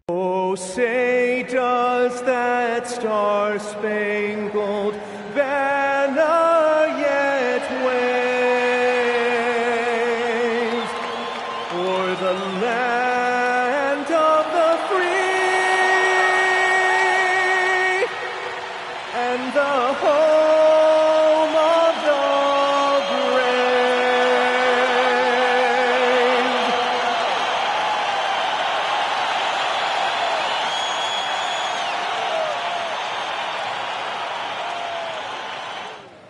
Oh, say does that star-spangled banner yet wave o'er the land of the free and the home of the brave.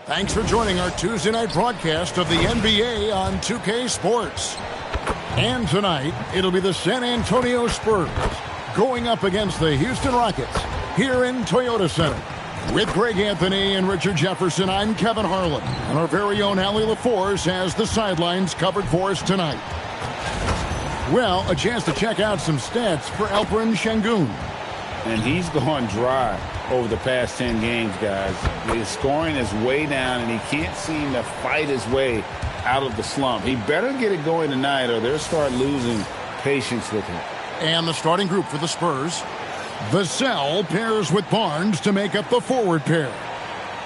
Thanks for joining our Tuesday night broadcast of the NBA on 2K Sports. And tonight, it'll be the San Antonio Spurs going up against the Houston Rockets here in Toyota Center. With Greg Anthony and Richard Jefferson, I'm Kevin Harlan. And our very own Allie LaForce has the sidelines covered for us tonight. Well, a chance to check out some stats for Alperen Şengün. And he's gone dry over the past 10 games, guys. His scoring is way down, and he can't seem to fight his way out of the slump. He better get it going tonight, or they'll start losing patience with him. And the starting group for the Spurs. Vassell pairs with Barnes to make up the forward pair.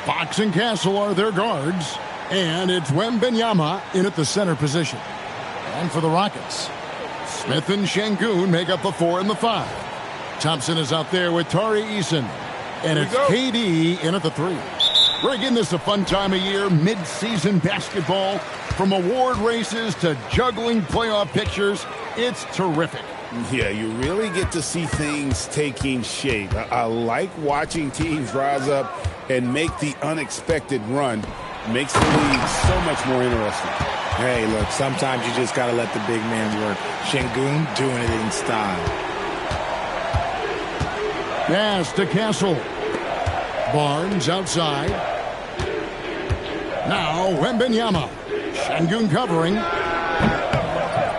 Fox and Castle are their guards. And it's Wembanyama in at the center position. And for the Rockets, Smith and Şengün make up the 4 and the 5. Thompson is out there with Tari Eason. And it's KD in at the 3. Greg, isn't this a fun time of year? Mid-season basketball, from award races to juggling playoff pictures. It's terrific. Yeah, you really get to see things taking shape. I like watching teams rise up and make the unexpected run. Makes the league so much more interesting. Hey, look, sometimes you just got to let the big man work. Şengün doing it in style. Pass to Castle. Barnes outside. Now Wembanyama. Şengün covering.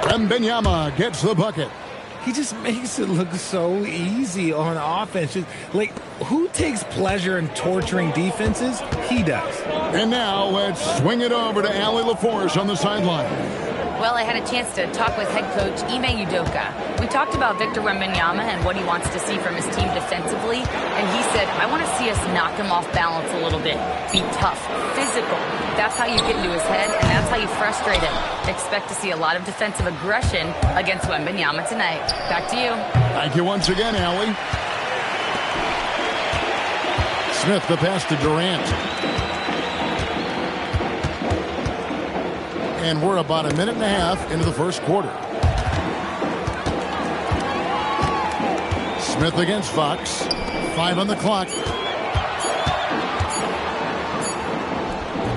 Wembanyama gets the bucket. He just makes it look so easy on offense. Like, who takes pleasure in torturing defenses? He does. And now let's swing it over to Allie LaForce on the sideline. Well, I had a chance to talk with head coach Ime Udoka. We talked about Victor Wembanyama and what he wants to see from his team defensively, and he said, I want to see us knock him off balance a little bit, be tough, physical. That's how you get into his head, and that's how you frustrate him. Expect to see a lot of defensive aggression against Wembanyama tonight. Back to you. Thank you once again, Allie. Smith the pass to Durant. And we're about a minute and a half into the first quarter. Smith against Fox. 5 on the clock.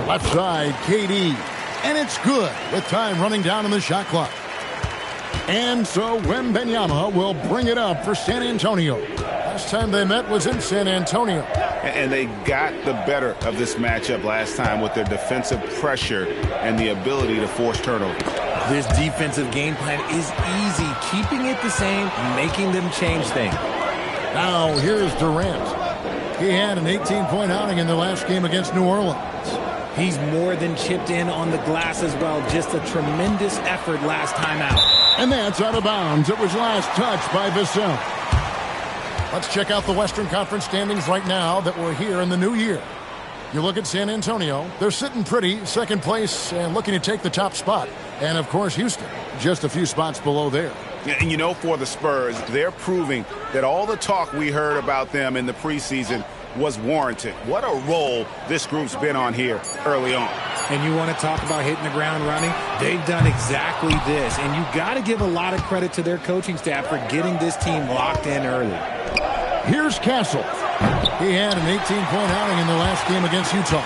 Left side, KD. And it's good with time running down on the shot clock. And so Wembanyama will bring it up for San Antonio. Last time they met was in San Antonio. And they got the better of this matchup last time with their defensive pressure and the ability to force turnovers. This defensive game plan is easy, keeping it the same, making them change things. Now here's Durant. He had an 18-point outing in the last game against New Orleans. He's more than chipped in on the glass as well. Just a tremendous effort last time out. And that's out of bounds. It was last touched by Vassell. Let's check out the Western Conference standings right now that we're here in the new year. You look at San Antonio, they're sitting pretty, second place, and looking to take the top spot. And, of course, Houston, just a few spots below there. And, you know, for the Spurs, they're proving that all the talk we heard about them in the preseason was warranted. What a role this group's been on here early on. And you want to talk about hitting the ground running? They've done exactly this. And you got to give a lot of credit to their coaching staff for getting this team locked in early. Here's Castle. He had an 18-point outing in the last game against Utah.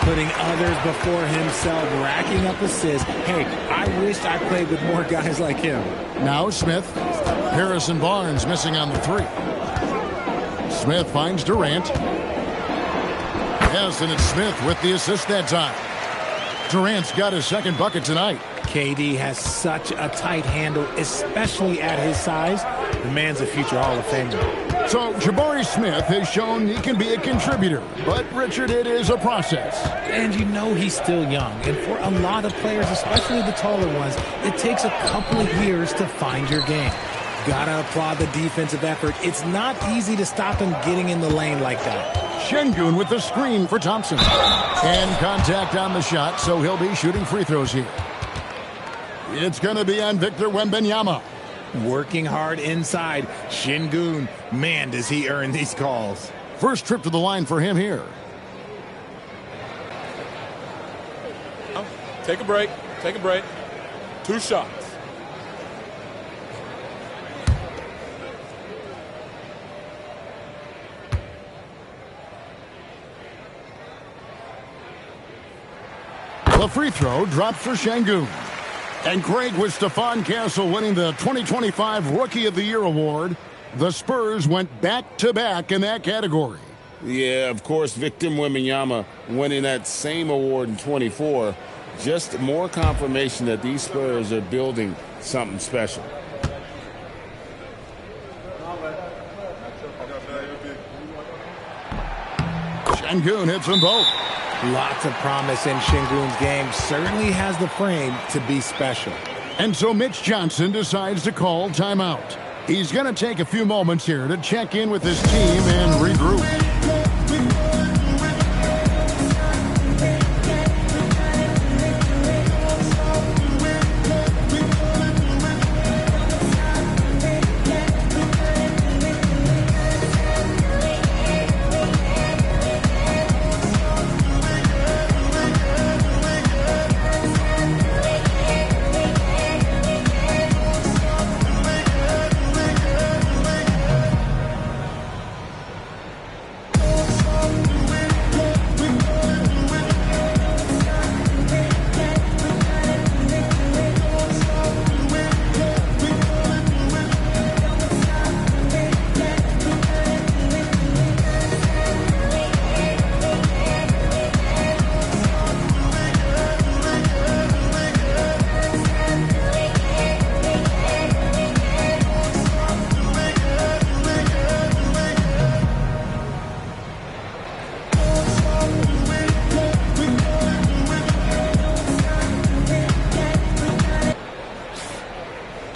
Putting others before himself, racking up assists. Hey, I wished I played with more guys like him. Now Smith. Harrison Barnes missing on the 3. Smith finds Durant. Yes, and it's Smith with the assist that time. Durant's got his second bucket tonight. KD has such a tight handle, especially at his size. The man's a future Hall of Famer. So Jabari Smith has shown he can be a contributor. But, Richard, it is a process. And you know he's still young. And for a lot of players, especially the taller ones, it takes a couple of years to find your game. Gotta applaud the defensive effort. It's not easy to stop him getting in the lane like that. Şengün with the screen for Thompson. And contact on the shot, so he'll be shooting free throws here. It's going to be on Victor Wembanyama. Working hard inside. Şengün, man, does he earn these calls. First trip to the line for him here. Take a break. Take a break. 2 shots. The free throw drops for Şengün. And Craig, with Stephon Castle winning the 2025 Rookie of the Year award, the Spurs went back-to-back in that category. Yeah, of course, Victor Wembanyama winning that same award in 24. Just more confirmation that these Spurs are building something special. Şengün hits them both. Lots of promise in Şengün's game. Certainly has the frame to be special. And so Mitch Johnson decides to call timeout. He's going to take a few moments here to check in with his team and regroup.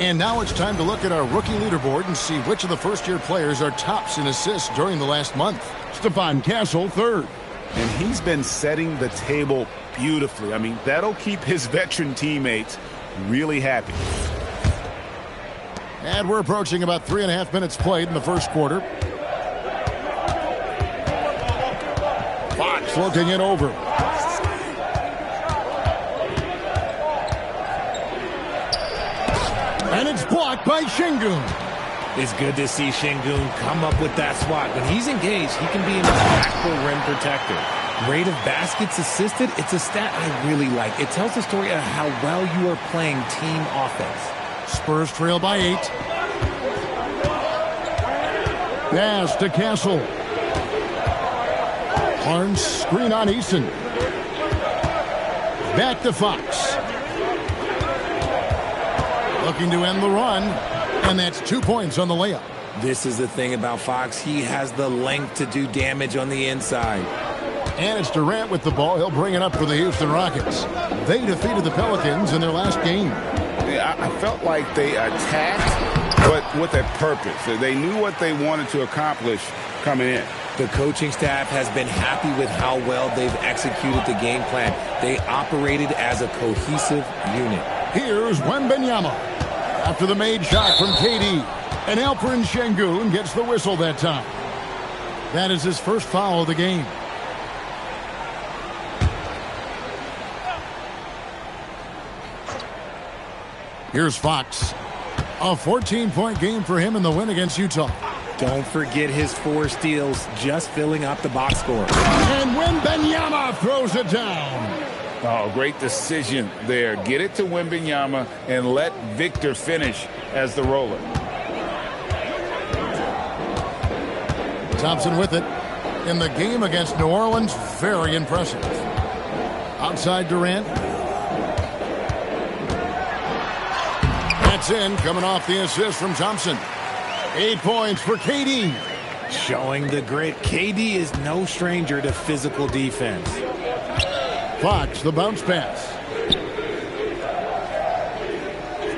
And now it's time to look at our rookie leaderboard and see which of the first-year players are tops in assists during the last month. Stephon Castle, third. And he's been setting the table beautifully. I mean, that'll keep his veteran teammates really happy. And we're approaching about 3.5 minutes played in the first quarter. Fox looking it over. And it's blocked by Şengün. It's good to see Şengün come up with that swat. When he's engaged, he can be an impactful rim protector. Rate of baskets assisted, it's a stat I really like. It tells the story of how well you are playing team offense. Spurs trail by 8. Pass to Castle. Barnes screen on Eason. Back to Fox. Looking to end the run, and that's 2 points on the layup. This is the thing about Fox. He has the length to do damage on the inside. And it's Durant with the ball. He'll bring it up for the Houston Rockets. They defeated the Pelicans in their last game. Yeah, I felt like they attacked, but with a purpose. They knew what they wanted to accomplish coming in. The coaching staff has been happy with how well they've executed the game plan. They operated as a cohesive unit. Here's Wembanyama. After the made shot from KD, and Alperen Şengün gets the whistle that time. That is his first foul of the game. Here's Fox. A 14-point game for him in the win against Utah. Don't forget his 4 steals, just filling up the box score. And Wembanyama throws it down. Oh, great decision there. Get it to Wembanyama and let Victor finish as the roller. Thompson with it. In the game against New Orleans, very impressive. Outside Durant. That's in, coming off the assist from Thompson. 8 points for KD. Showing the grit. KD is no stranger to physical defense. Fox, the bounce pass.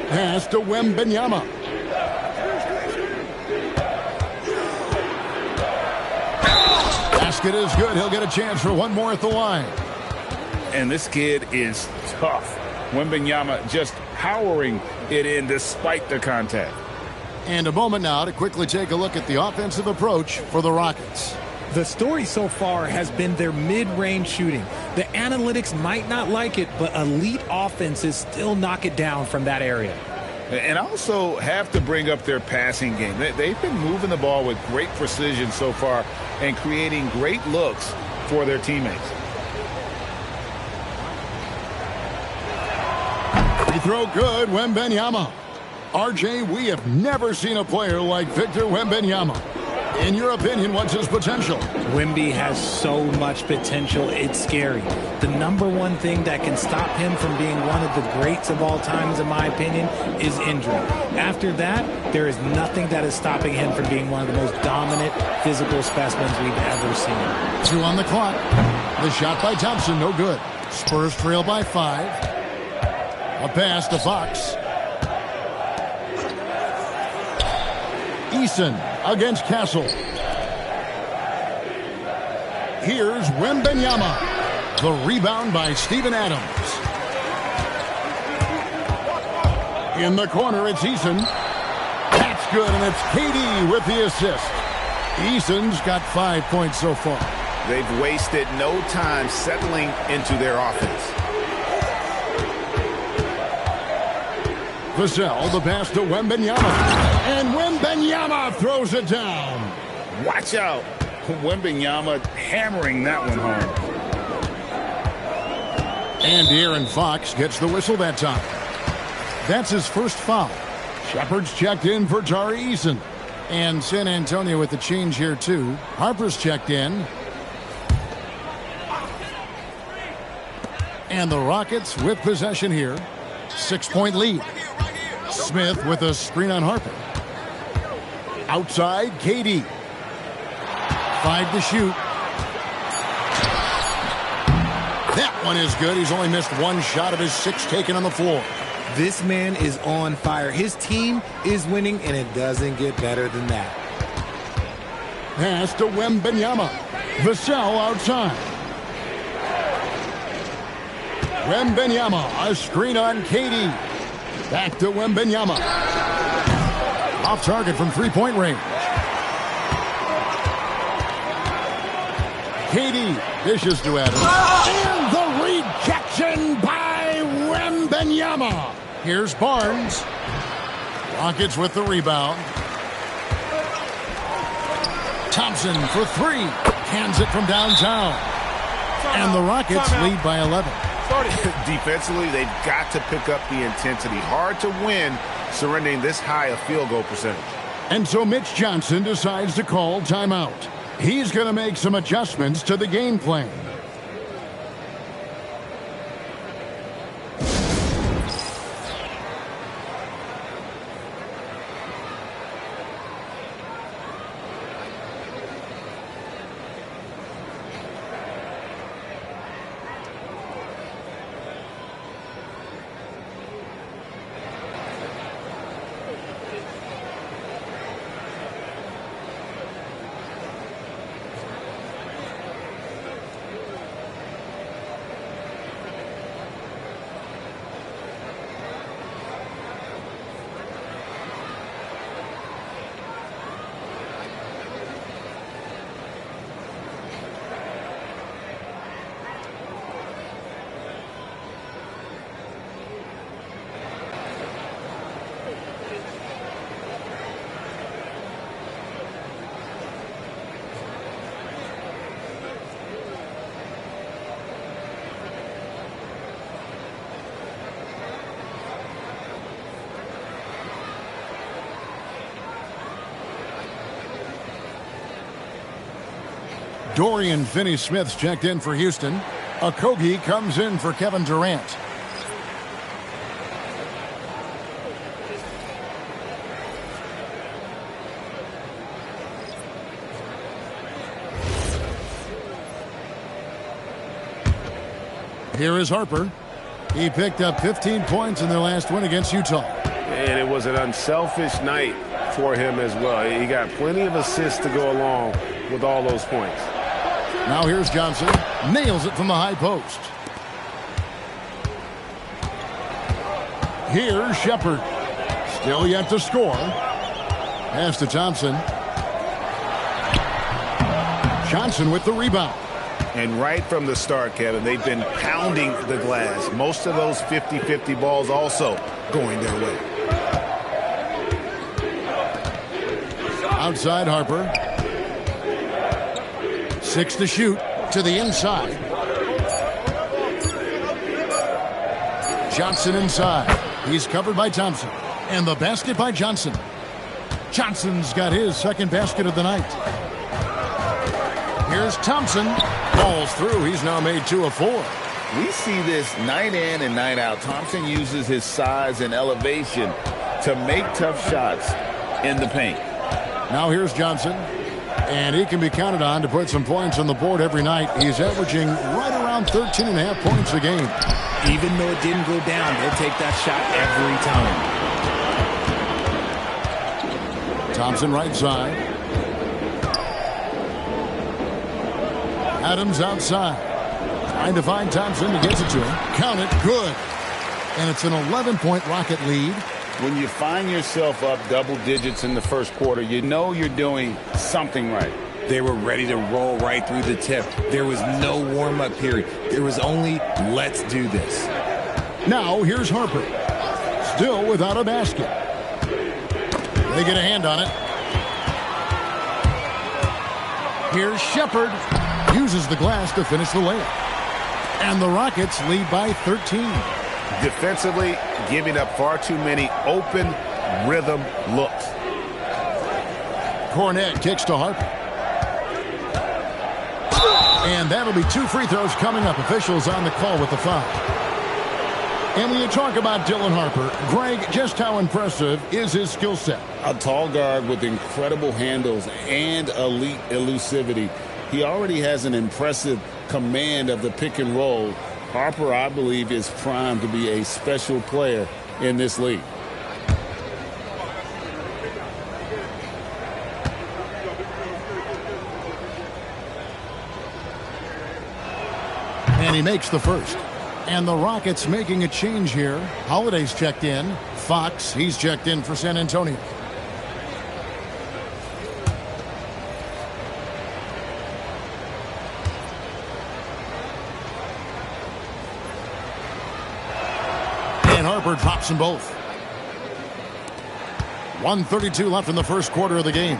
Pass to Wembanyama. Basket is good. He'll get a chance for one more at the line. And this kid is tough. Wembanyama just powering it in despite the contact. And a moment now to quickly take a look at the offensive approach for the Rockets. The story so far has been their mid-range shooting. The analytics might not like it, but elite offenses still knock it down from that area. And also have to bring up their passing game. They've been moving the ball with great precision so far and creating great looks for their teammates. Free throw good, Wembanyama. RJ, we have never seen a player like Victor Wembanyama. In your opinion, what's his potential? Wemby has so much potential, it's scary. The number one thing that can stop him from being one of the greats of all times, in my opinion, is injury. After that, there is nothing that is stopping him from being one of the most dominant physical specimens we've ever seen. 2 on the clock. The shot by Thompson, no good. Spurs trail by 5. A pass to Fox. Eason against Castle. Here's Wembanyama. The rebound by Steven Adams. In the corner, it's Eason. That's good, and it's KD with the assist. Eason's got 5 points so far. They've wasted no time settling into their offense. Vassell, the pass to Wembanyama. And Wembanyama throws it down. Watch out. Wembanyama hammering that one home. And De'Aaron Fox gets the whistle that time. That's his first foul. Shepard's checked in for Tari Eason. And San Antonio with the change here too. Harper's checked in. And the Rockets with possession here. 6-point lead. Smith with a screen on Harper. Outside, KD. 5 to shoot. That one is good. He's only missed one shot of his 6 taken on the floor. This man is on fire. His team is winning, and it doesn't get better than that. Pass to Wembanyama. Vassell outside. Wembanyama, a screen on KD. Back to Wembanyama. Off target from 3-point range. KD dishes to Adams. And the rejection by Wembanyama. Here's Barnes. Rockets with the rebound. Thompson for 3. Hands it from downtown. And the Rockets lead by 11. Defensively, they've got to pick up the intensity. Hard to win surrendering this high a field goal percentage. And so Mitch Johnson decides to call timeout. He's going to make some adjustments to the game plan. Dorian Finney-Smith's checked in for Houston. Okogie comes in for Kevin Durant. Here is Harper. He picked up 15 points in their last win against Utah. And it was an unselfish night for him as well. He got plenty of assists to go along with all those points. Now here's Johnson. Nails it from the high post. Here's Shepard. Still yet to score. Pass to Thompson. Johnson with the rebound. And right from the start, Kevin, they've been pounding the glass. Most of those 50-50 balls also going their way. Outside Harper. 6 to shoot to the inside. Johnson inside. He's covered by Thompson. And the basket by Johnson. Johnson's got his second basket of the night. Here's Thompson. Falls through. He's now made 2 of 4. We see this night in and night out. Thompson uses his size and elevation to make tough shots in the paint. Now here's Johnson. And he can be counted on to put some points on the board every night. He's averaging right around 13.5 points a game. Even though it didn't go down, he'll take that shot every time. Thompson right side. Adams outside. Trying to find Thompson. He gets it to him. Count it. Good. And it's an 11-point Rocket lead. When you find yourself up double digits in the first quarter, you know you're doing something right. They were ready to roll right through the tip. There was no warm-up period. There was only, let's do this. Now here's Harper. Still without a basket. They get a hand on it. Here's Shepard. Uses the glass to finish the layup. And the Rockets lead by 13. Defensively, giving up far too many open rhythm looks. Cornette kicks to Harper. And that'll be 2 free throws coming up. Officials on the call with the foul. And when you talk about Dylan Harper, Greg, just how impressive is his skill set? A tall guard with incredible handles and elite elusivity. He already has an impressive command of the pick and roll. Harper, I believe, is primed to be a special player in this league. And he makes the first. And the Rockets making a change here. Holiday's checked in. Fox, he's checked in for San Antonio. And Harper drops them both. 1:32 left in the first quarter of the game.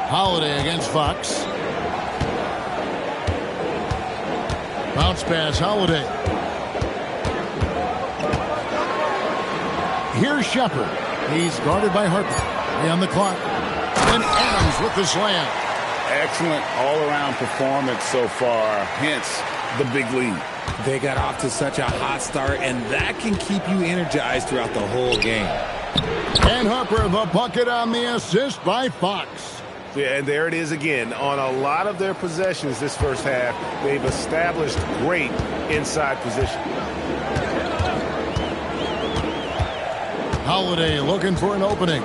Holiday against Fox. Bounce pass, Holiday. Here's Shepard. He's guarded by Harper. On the clock. And Adams with the slam. Excellent all-around performance so far, hence the big lead. They got off to such a hot start, and that can keep you energized throughout the whole game. And Harper, the bucket on the assist by Fox. Yeah, and there it is again. On a lot of their possessions this first half, they've established great inside position. Holiday looking for an opening.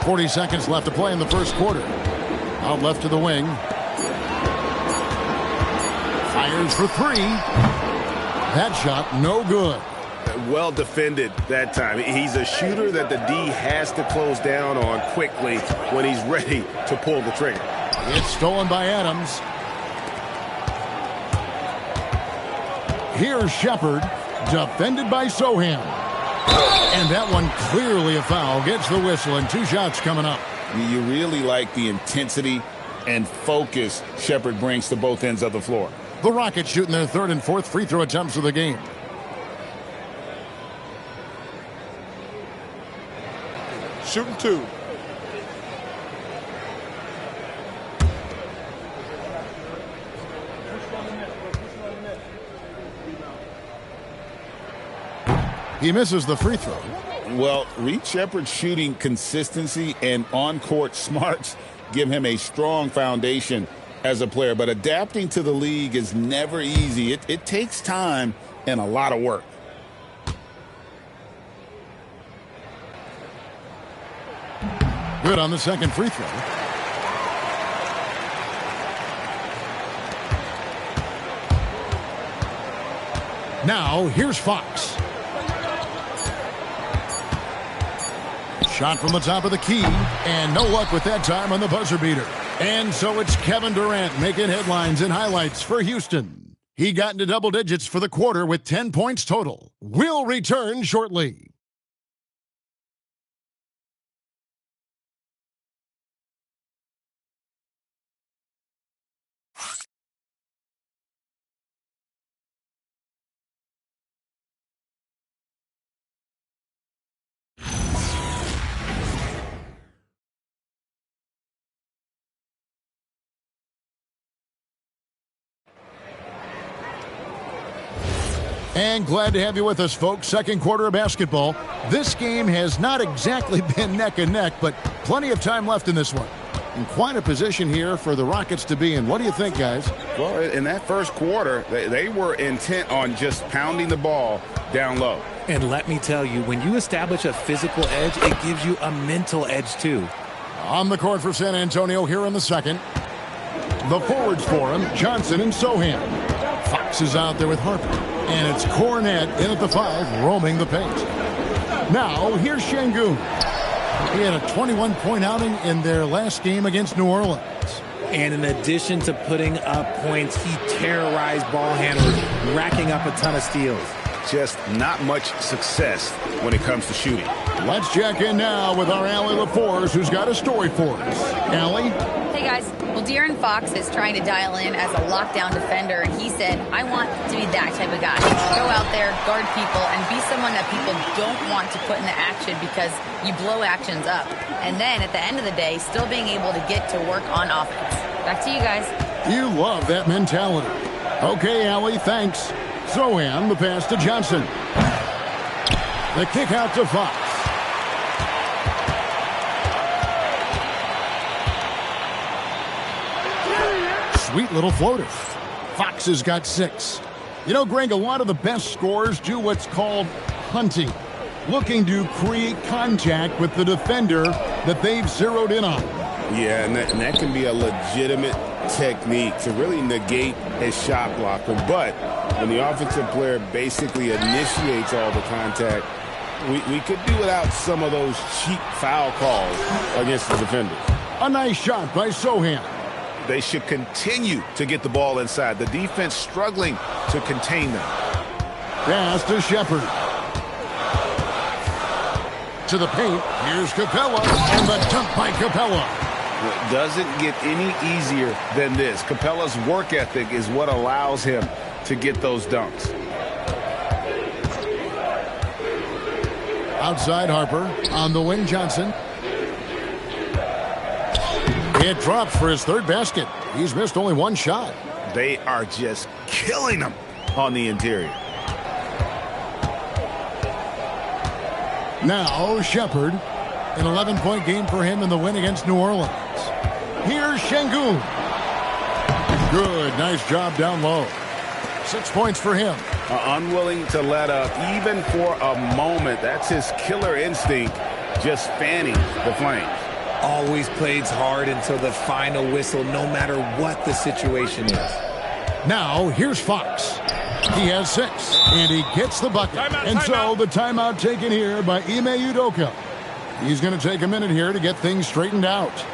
40 seconds left to play in the first quarter. Out left to the wing. Fires for 3. That shot no good. Well defended that time. He's a shooter that the D has to close down on quickly when he's ready to pull the trigger. It's stolen by Adams. Here's Shepard, defended by Soham. And that one clearly a foul. Gets the whistle, and 2 shots coming up. You really like the intensity and focus Shepard brings to both ends of the floor. The Rockets shooting their 3rd and 4th free throw attempts of the game. Shooting 2. He misses the free throw. Well, Reed Shepard's shooting consistency and on-court smarts give him a strong foundation as a player. But adapting to the league is never easy. It takes time and a lot of work. Good on the second free throw. Now, here's Fox. Shot from the top of the key, and no luck with that time on the buzzer beater. And so it's Kevin Durant making headlines and highlights for Houston. He got into double digits for the quarter with 10 points total. We'll return shortly. And glad to have you with us, folks. Second quarter of basketball. This game has not exactly been neck and neck, but plenty of time left in this one. In quite a position here for the Rockets to be in. What do you think, guys? Well, in that first quarter, they were intent on just pounding the ball down low. And let me tell you, when you establish a physical edge, it gives you a mental edge, too. On the court for San Antonio here in the second. The forwards for him, Johnson and Sohan. Fox is out there with Harper. And it's Cornette in at the 5, roaming the paint. Now, here's Şengün. He had a 21-point outing in their last game against New Orleans. And in addition to putting up points, he terrorized ball handlers, racking up a ton of steals. Just not much success when it comes to shooting. Let's check in now with our Allie LaForce, who's got a story for us. Allie? Hey, guys. Well, De'Aaron Fox is trying to dial in as a lockdown defender, and he said, I want to be that type of guy. Go out there, guard people, and be someone that people don't want to put into action because you blow actions up. And then, at the end of the day, still being able to get to work on offense. Back to you guys. You love that mentality. Okay, Allie, thanks. Sohan, the pass to Johnson. The kick out to Fox. Sweet little floater. Fox has got 6. You know, Greg, a lot of the best scorers do what's called hunting, looking to create contact with the defender that they've zeroed in on. Yeah, and that can be a legitimate technique to really negate a shot blocker. But when the offensive player basically initiates all the contact, we could do without some of those cheap foul calls against the defenders. A nice shot by Sohan. They should continue to get the ball inside. The defense struggling to contain them. Pass to Shepherd. To the paint. Here's Capella. And the dunk by Capella. It doesn't get any easier than this. Capella's work ethic is what allows him to get those dunks. Outside Harper. On the wing, Johnson. It drops for his third basket. He's missed only one shot. They are just killing him on the interior. Now Shepherd. An 11-point game for him in the win against New Orleans. Here's Şengün. Good. Nice job down low. 6 points for him. Unwilling to let up even for a moment. That's his killer instinct, just fanning the flames. Always plays hard until the final whistle, no matter what the situation is. Now, here's Fox. He has 6, and he gets the bucket. So the timeout taken here by Ime Udoka. He's going to take a minute here to get things straightened out.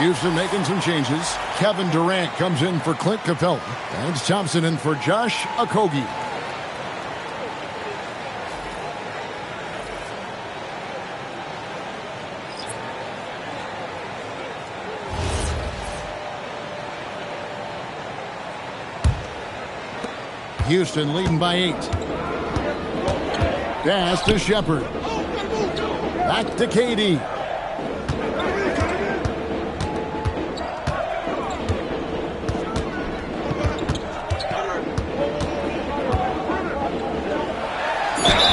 Houston making some changes. Kevin Durant comes in for Clint Capella. And Thompson in for Josh Okogie. Houston leading by 8. Pass to Shepard. Back to KD.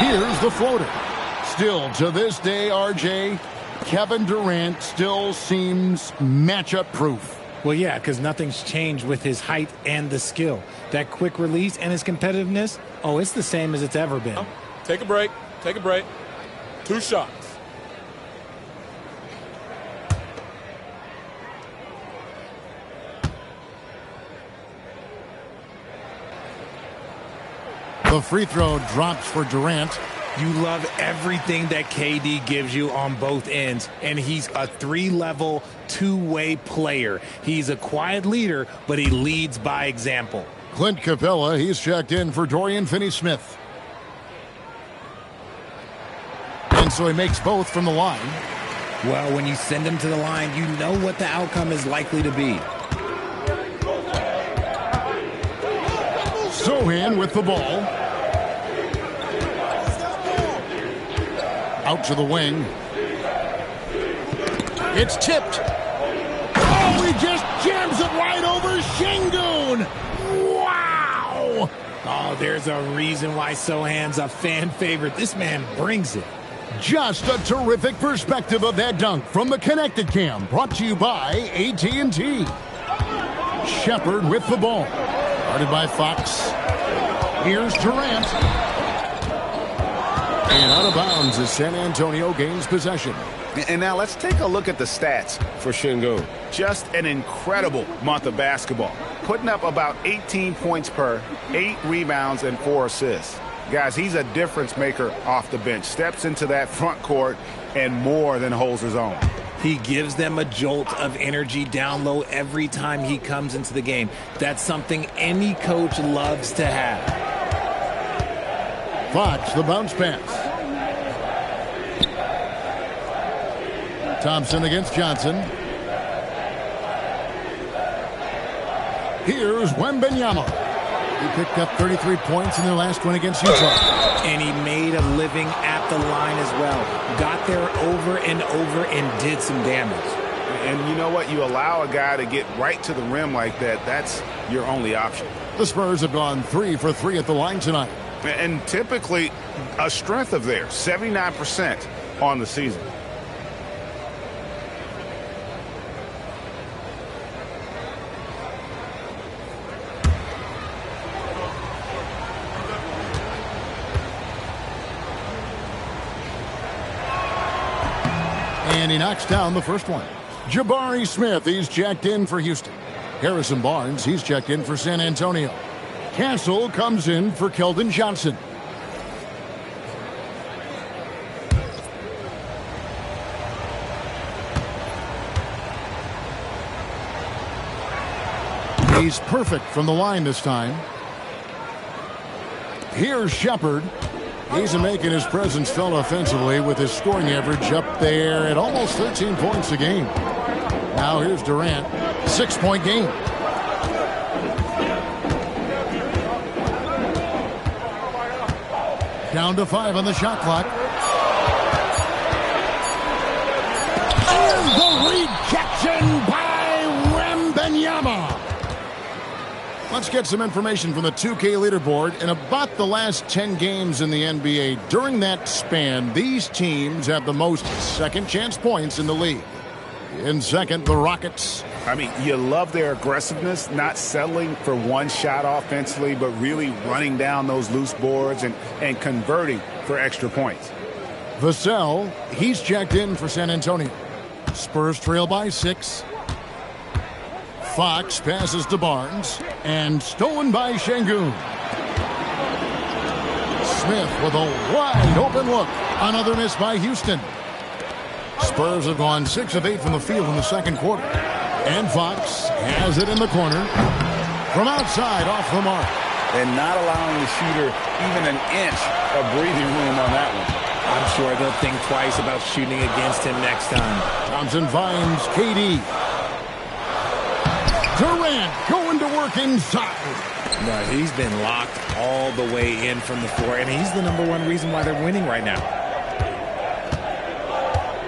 Here's the floater. Still to this day, RJ, Kevin Durant still seems matchup proof. Well, yeah, because nothing's changed with his height and the skill. That quick release and his competitiveness, oh, it's the same as it's ever been. Take a break. Take a break. 2 shots. The free throw drops for Durant. You love everything that KD gives you on both ends, and he's a 3-level, 2-way player. He's a quiet leader, but he leads by example. Clint Capella, he's checked in for Dorian Finney-Smith. And so he makes both from the line. Well, when you send him to the line, you know what the outcome is likely to be. Sohan with the ball. Out to the wing. It's tipped. Oh, he just jams it right over Şengün. Wow! Oh, there's a reason why Sohan's a fan favorite. This man brings it. Just a terrific perspective of that dunk from the Connected Cam, brought to you by AT&T. Shepard with the ball. Guarded by Fox. Here's Durant. And out of bounds as San Antonio gains possession. And now let's take a look at the stats for Şengün. Just an incredible month of basketball. Putting up about 18 points per, 8 rebounds, and 4 assists. Guys, he's a difference maker off the bench. Steps into that front court and more than holds his own. He gives them a jolt of energy down low every time he comes into the game. That's something any coach loves to have. Fox, the bounce pass. Thompson against Johnson. Here's Wembanyama. He picked up 33 points in their last one against Utah. And he made a living at the line as well. Got there over and over and did some damage. And you know what? You allow a guy to get right to the rim like that, that's your only option. The Spurs have gone 3 for 3 at the line tonight. And typically a strength of theirs, 79% on the season. And he knocks down the first one. Jabari Smith, he's checked in for Houston. Harrison Barnes, he's checked in for San Antonio. Castle comes in for Keldon Johnson. He's perfect from the line this time. Here's Shepard. He's making his presence felt offensively with his scoring average up there at almost 13 points a game. Now here's Durant. 6-point game. Down to 5 on the shot clock. And the rejection by Wembanyama. Let's get some information from the 2K leaderboard. In about the last 10 games in the NBA, during that span, these teams have the most second chance points in the league. In second, the Rockets. I mean, you love their aggressiveness, not settling for one shot offensively, but really running down those loose boards and converting for extra points. Vassell, he's checked in for San Antonio. Spurs trail by 6. Fox passes to Barnes, and stolen by Şengün. Smith with a wide open look. Another miss by Houston. Spurs have gone 6 of 8 from the field in the second quarter. And Fox has it in the corner. From outside, off the mark. And not allowing the shooter even an inch of breathing room on that one. I'm sure they'll think twice about shooting against him next time. Thompson finds KD. Durant going to work inside. No, he's been locked all the way in from the floor, and he's the #1 reason why they're winning right now.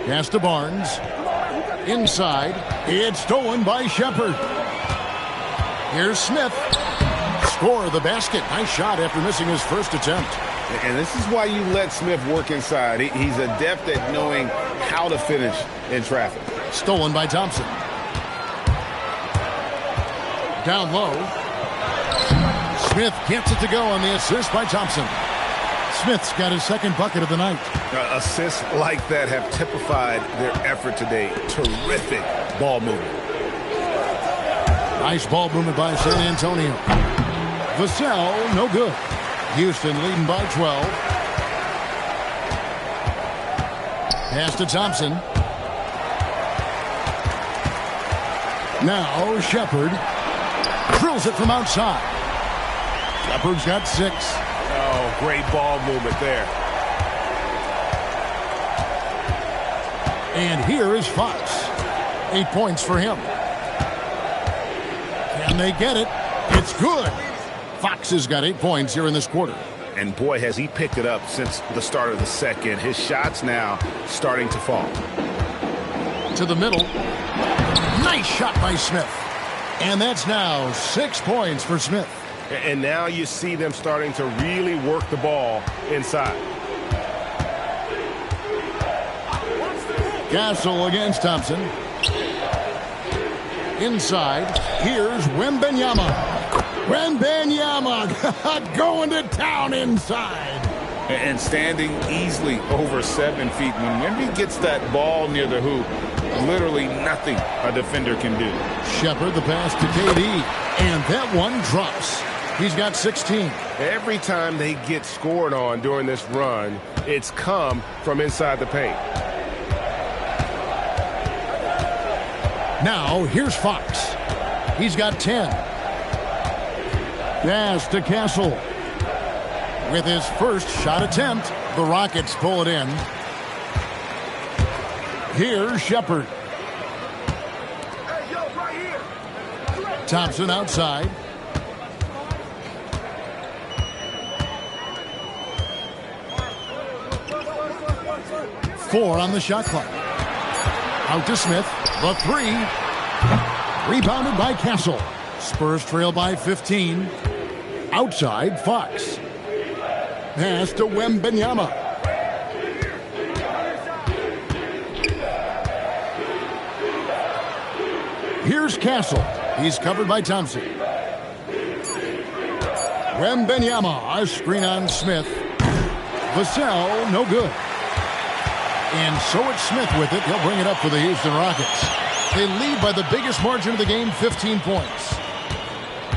Pass to Barnes. Inside. It's stolen by Shepherd. Here's Smith. Score the basket. Nice shot after missing his first attempt. And this is why you let Smith work inside. He's adept at knowing how to finish in traffic. Stolen by Thompson. Down low. Smith gets it to go on the assist by Thompson. Smith's got his second bucket of the night. Assists like that have typified their effort today. Terrific ball movement. Nice ball movement by San Antonio. Vassell, no good. Houston leading by 12. Pass to Thompson. Now Shepherd drills it from outside. Shepherd's got 6. Oh, great ball movement there. And here is Fox. 8 points for him. Can they get it? It's good. Fox has got 8 points here in this quarter. And boy, has he picked it up since the start of the second. His shots now starting to fall. To the middle. Nice shot by Smith. And that's now 6 points for Smith. And now you see them starting to really work the ball inside. Castle against Thompson. Inside. Here's Wembanyama. Wembanyama going to town inside. And standing easily over 7 feet. When Wemby gets that ball near the hoop, literally nothing a defender can do. Shepherd the pass to KD. And that one drops. He's got 16. Every time they get scored on during this run, it's come from inside the paint. Now, here's Fox. He's got 10. Pass to Castle. With his first shot attempt, the Rockets pull it in. Here's Shepherd. Thompson outside. Four on the shot clock. Out to Smith. The 3. Rebounded by Castle. Spurs trail by 15. Outside, Fox. Pass to Wembanyama. Here's Castle. He's covered by Thompson. Wembanyama, a screen on Smith. Vassell, no good. And so it's Smith with it. He'll bring it up for the Houston Rockets. They lead by the biggest margin of the game, 15 points.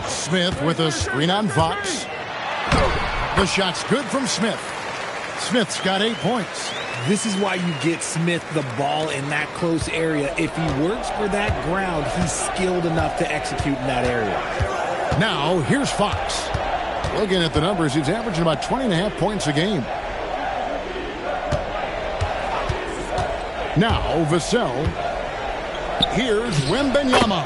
Smith with a screen on Fox. The shot's good from Smith. Smith's got 8 points. This is why you get Smith the ball in that close area. If he works for that ground, he's skilled enough to execute in that area. Now, here's Fox. Looking at the numbers, he's averaging about 20.5 points a game. Now, Vassell. Here's Wembanyama.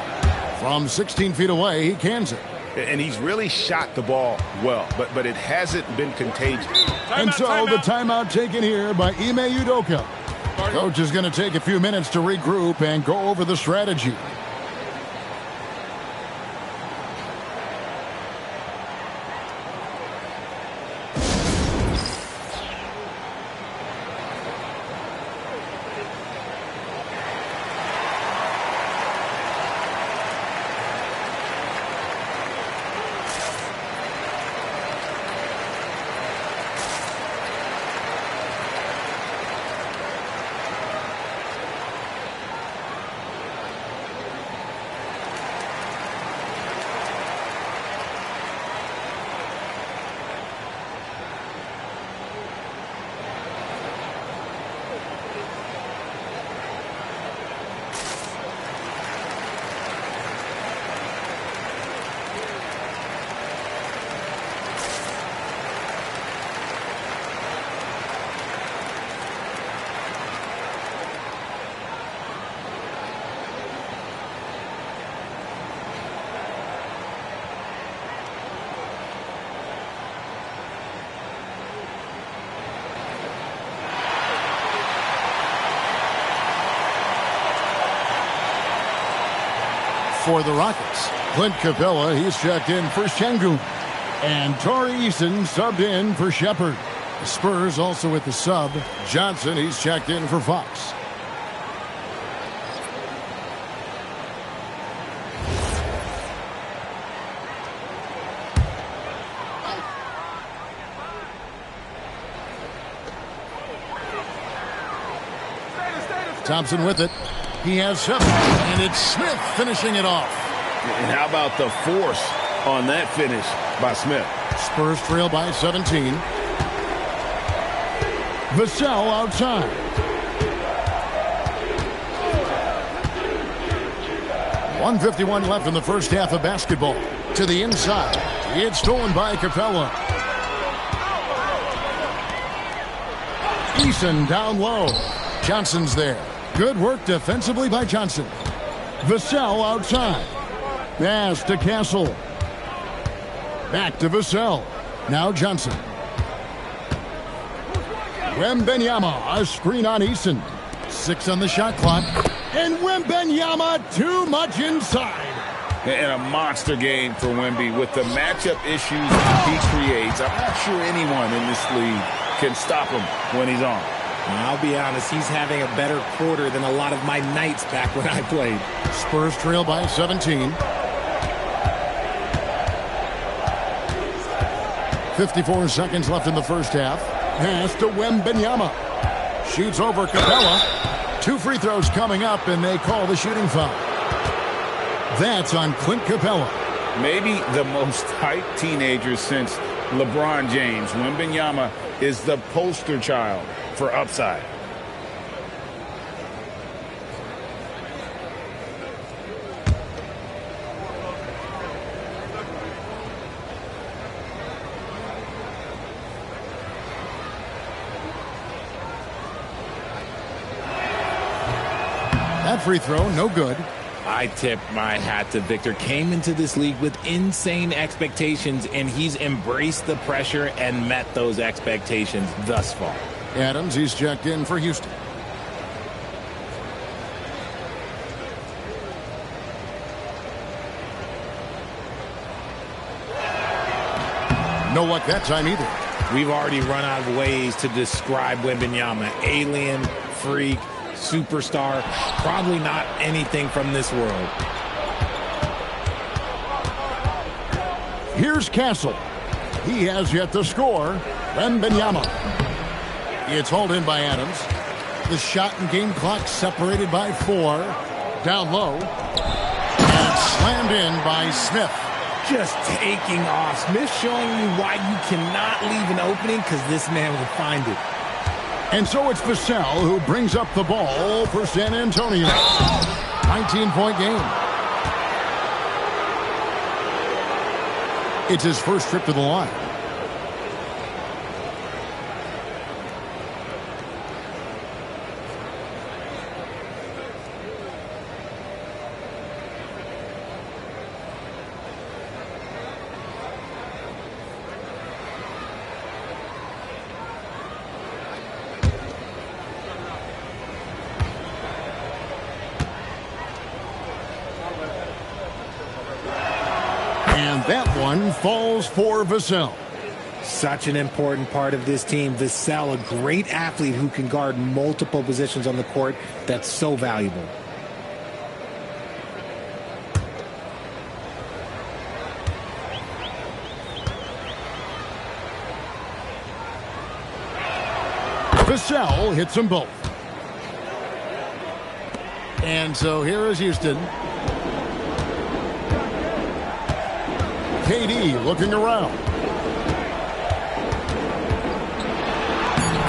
From 16 feet away, he cans it. And he's really shot the ball well, but it hasn't been contagious. And so the timeout taken here by Ime Udoka. Coach is going to take a few minutes to regroup and go over the strategy. For the Rockets, Clint Capella, he's checked in for Şengün. And Torrey Eason subbed in for Shepherd. The Spurs also with the sub. Johnson, he's checked in for Fox. Thompson with it. He has 7, and it's Smith finishing it off. And how about the force on that finish by Smith? Spurs trail by 17. Vassell outside. .151 left in the first half of basketball. To the inside. It's stolen by Capella. Eason down low. Johnson's there. Good work defensively by Johnson. Vassell outside. Pass to Castle. Back to Vassell. Now Johnson. Wembanyama, a screen on Eason. 6 on the shot clock. And Wembanyama too much inside. And a monster game for Wemby with the matchup issues he creates. I'm not sure anyone in this league can stop him when he's on. I'll be honest, he's having a better quarter than a lot of my nights back when I played. Spurs trail by 17. 54 seconds left in the first half. Pass to Wembanyama. Shoots over Capella. 2 free throws coming up, and they call the shooting foul. That's on Clint Capella. Maybe the most hyped teenager since LeBron James. Wembanyama is the poster child for upside. That free throw, no good. I tip my hat to Victor. Came into this league with insane expectations, and he's embraced the pressure and met those expectations thus far. Adams, he's checked in for Houston. No luck that time either. We've already run out of ways to describe Wembanyama. Alien, freak, superstar, probably not anything from this world. Here's Castle. He has yet to score. Wembanyama. It's hauled in by Adams. The shot and game clock separated by 4. Down low. And slammed in by Smith. Just taking off. Smith showing you why you cannot leave an opening, because this man will find it. And so it's Vassell who brings up the ball for San Antonio. 19-point game. It's his first trip to the line. And that one falls for Vassell. Such an important part of this team. Vassell, a great athlete who can guard multiple positions on the court. That's so valuable. Vassell hits them both. And so here is Houston. KD looking around.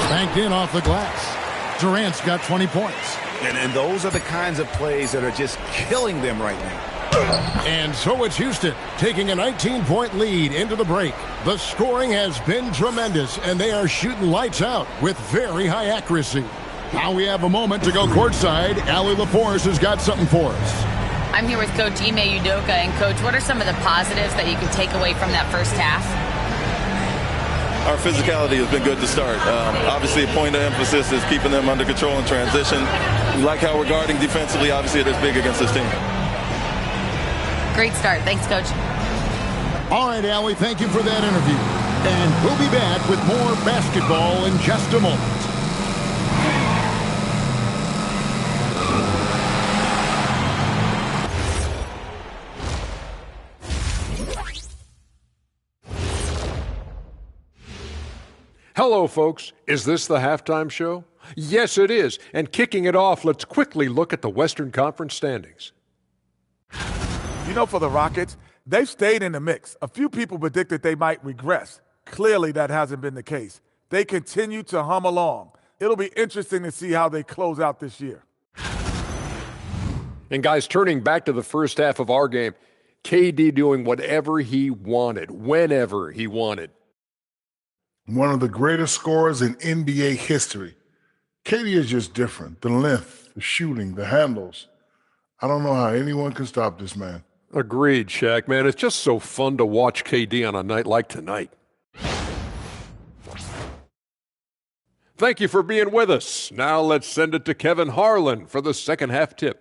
Banked in off the glass. Durant's got 20 points. And those are the kinds of plays that are just killing them right now. And so it's Houston taking a 19-point lead into the break. The scoring has been tremendous, and they are shooting lights out with very high accuracy. Now we have a moment to go courtside. Allie LaForce has got something for us. I'm here with Coach Ime Udoka. And, Coach, what are some of the positives that you can take away from that first half? Our physicality has been good to start. Obviously, a point of emphasis is keeping them under control in transition. We like how we're guarding defensively. Obviously, it is big against this team. Great start. Thanks, Coach. All right, Allie, thank you for that interview. And we'll be back with more basketball in just a moment. Hello, folks. Is this the halftime show? Yes, it is. And kicking it off, let's quickly look at the Western Conference standings. You know, for the Rockets, they've stayed in the mix. A few people predicted they might regress. Clearly, that hasn't been the case. They continue to hum along. It'll be interesting to see how they close out this year. And guys, turning back to the first half of our game, KD doing whatever he wanted, whenever he wanted. One of the greatest scorers in NBA history. KD is just different. The length, the shooting, the handles. I don't know how anyone can stop this man. Agreed, Shaq, man. It's just so fun to watch KD on a night like tonight. Thank you for being with us. Now let's send it to Kevin Harlan for the second half tip.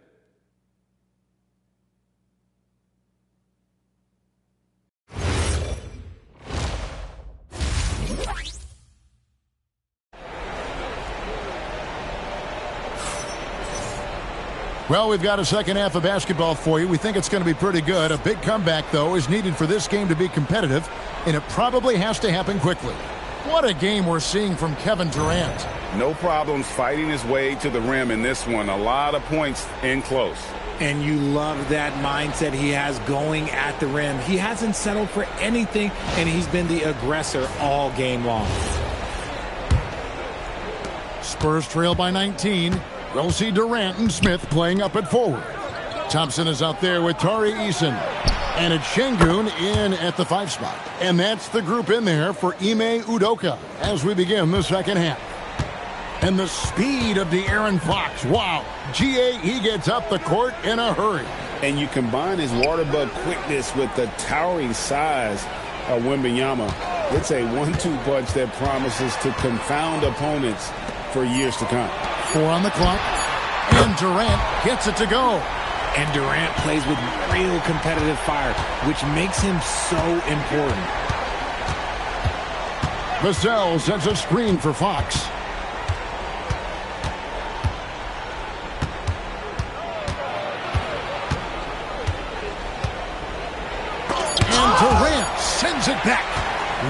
Well, we've got a second half of basketball for you. We think it's going to be pretty good. A big comeback, though, is needed for this game to be competitive, and it probably has to happen quickly. What a game we're seeing from Kevin Durant. No problems fighting his way to the rim in this one. A lot of points in close. And you love that mindset he has going at the rim. He hasn't settled for anything, and he's been the aggressor all game long. Spurs trail by 19. We'll see Durant and Smith playing up at forward. Thompson is out there with Tari Eason. And it's Şengün in at the 5 spot. And that's the group in there for Ime Udoka as we begin the second half. And the speed of De'Aaron Fox. Wow. He gets up the court in a hurry. And you combine his water bug quickness with the towering size of Wembanyama. It's a 1-2 punch that promises to confound opponents for years to come. 4 on the clock, and Durant gets it to go. And Durant plays with real competitive fire, which makes him so important. Vassell sets a screen for Fox. And Durant sends it back.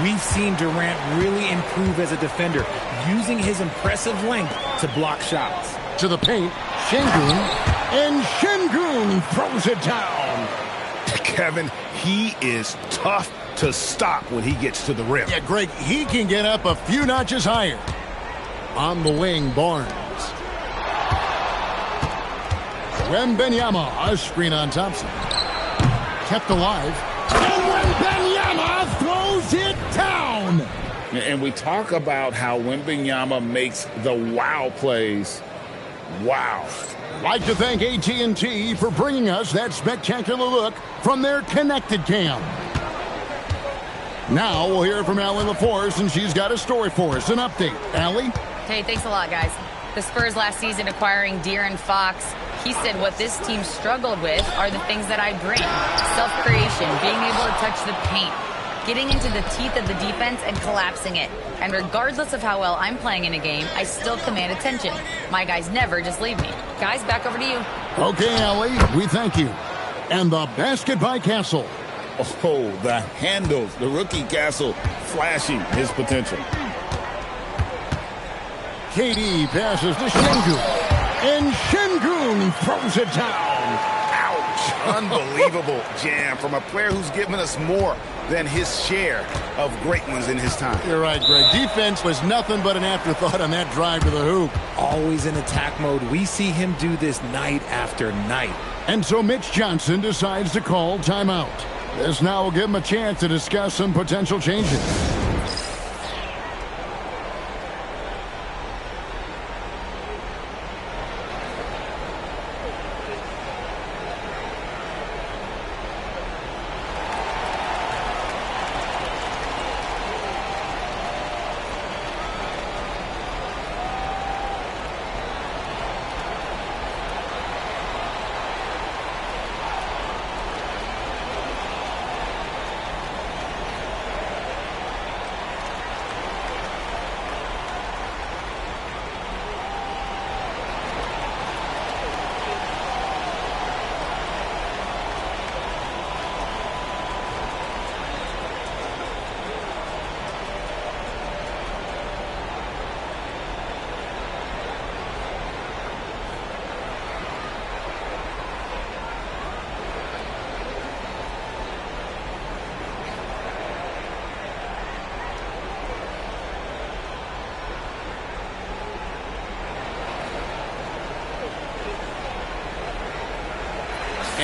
We've seen Durant really improve as a defender, using his impressive length to block shots. To the paint, Şengün, and Şengün throws it down. Kevin, he is tough to stop when he gets to the rim. Yeah, Greg, he can get up a few notches higher. On the wing, Barnes. Wembanyama, a screen on Thompson. Kept alive. And Wembanyama throws it down. And we talk about how Wembanyama makes the wow plays. Wow. Like to thank AT&T for bringing us that spectacular look from their Connected Cam. Now we'll hear from Allie LaForce, and she's got a story for us. An update. Allie? Hey, thanks a lot, guys. The Spurs last season acquiring De'Aaron Fox, he said what this team struggled with are the things that I bring. Self-creation, being able to touch the paint, getting into the teeth of the defense and collapsing it. And regardless of how well I'm playing in a game, I still command attention. My guys never just leave me. Guys, back over to you. Okay, Allie, we thank you. And the basket by Castle. Oh, the handles. The rookie Castle flashing his potential. KD passes to Şengün. And Şengün throws it down. Ouch. Unbelievable jam from a player who's given us more than his share of great ones in his time. You're right, Greg. Defense was nothing but an afterthought on that drive to the hoop. Always in attack mode. We see him do this night after night. And so Mitch Johnson decides to call timeout. This now will give him a chance to discuss some potential changes.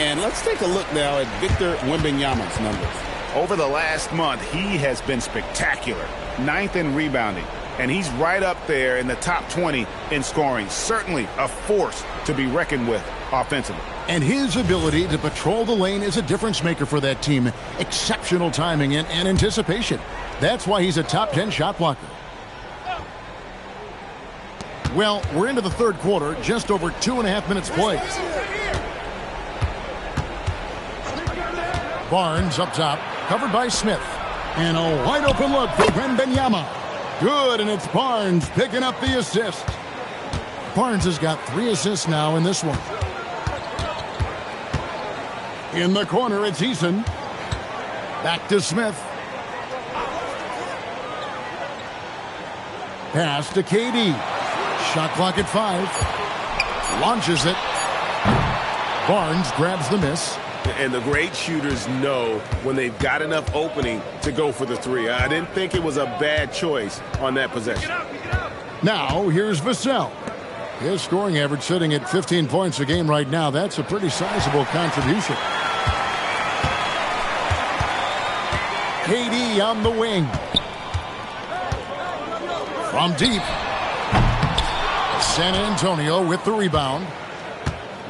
And let's take a look now at Victor Wembanyama's numbers. Over the last month, he has been spectacular. 9th in rebounding. And he's right up there in the top 20 in scoring. Certainly a force to be reckoned with offensively. And his ability to patrol the lane is a difference maker for that team. Exceptional timing and anticipation. That's why he's a top 10 shot blocker. Well, we're into the third quarter, just over 2.5 minutes played. Barnes up top, covered by Smith. And a wide open look for Wembanyama. Good, and it's Barnes picking up the assist. Barnes has got 3 assists now in this one. In the corner, it's Eason. Back to Smith. Pass to KD. Shot clock at 5. Launches it. Barnes grabs the miss. And the great shooters know when they've got enough opening to go for the 3. I didn't think it was a bad choice on that possession. Now, here's Vassell. His scoring average sitting at 15 points a game right now. That's a pretty sizable contribution. KD on the wing. From deep. San Antonio with the rebound.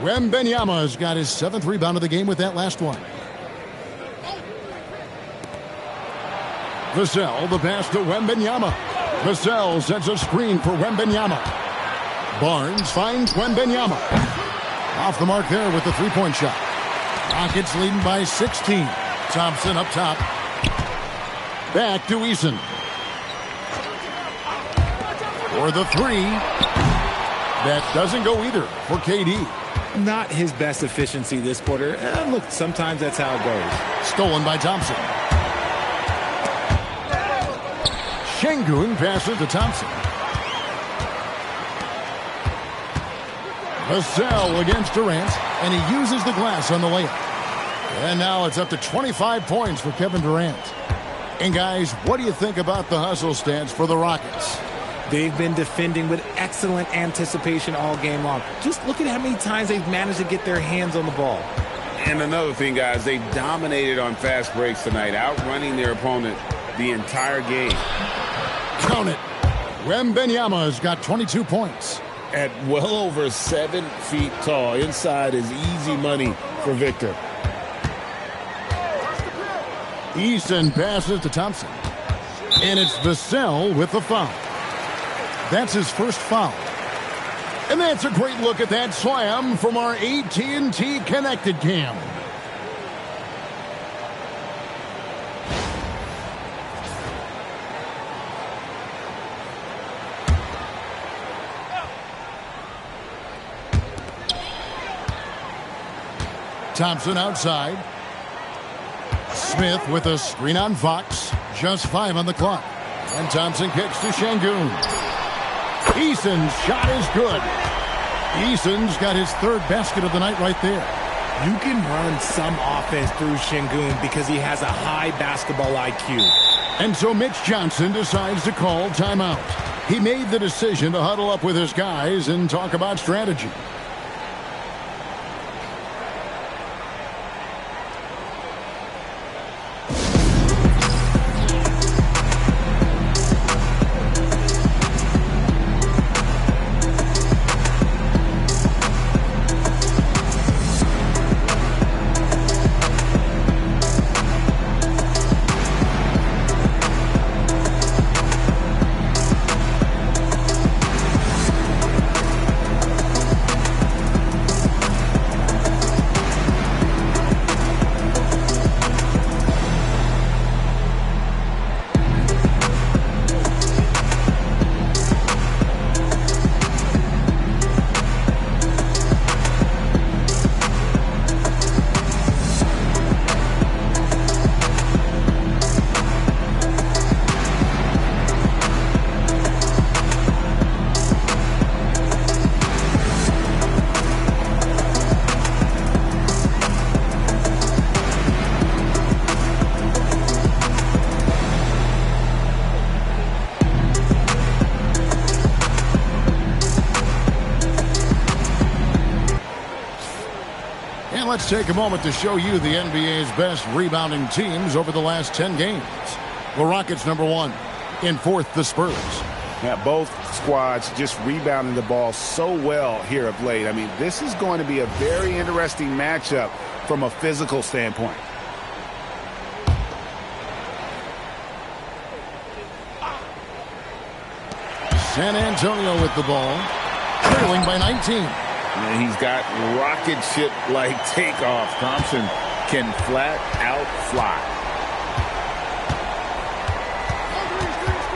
Wembanyama has got his 7th rebound of the game with that last one. Vassell, the pass to Wembanyama. Vassell sets a screen for Wembanyama. Barnes finds Wembanyama. Off the mark there with the 3-point shot. Rockets leading by 16. Thompson up top. Back to Eason. For the 3. That doesn't go either for KD. Not his best efficiency this quarter. Look, sometimes that's how it goes. Stolen by Thompson. Şengün passes to Thompson. Vassell against Durant, and he uses the glass on the layup. And now it's up to 25 points for Kevin Durant. And guys, what do you think about the hustle stance for the Rockets? They've been defending with excellent anticipation all game long. Just look at how many times they've managed to get their hands on the ball. And another thing, guys, they've dominated on fast breaks tonight, outrunning their opponent the entire game. Count it. Wembanyama has got 22 points. At well over 7 feet tall, inside is easy money for Victor. Eason passes to Thompson. And it's Vassell with the foul. That's his first foul. And that's a great look at that slam from our AT&T Connected Cam. Thompson outside. Smith with a screen on Fox. Just 5 on the clock. And Thompson kicks to Şengün. Eason's shot is good. Eason's got his 3rd basket of the night right there. You can run some offense through Şengün because he has a high basketball IQ. And so Mitch Johnson decides to call timeout. He made the decision to huddle up with his guys and talk about strategy. Let's take a moment to show you the NBA's best rebounding teams over the last 10 games. The Rockets #1. In 4th, the Spurs. Yeah, both squads just rebounding the ball so well here of late. I mean, this is going to be a very interesting matchup from a physical standpoint. San Antonio with the ball, trailing by 19. And he's got rocket ship-like takeoff. Thompson can flat out fly.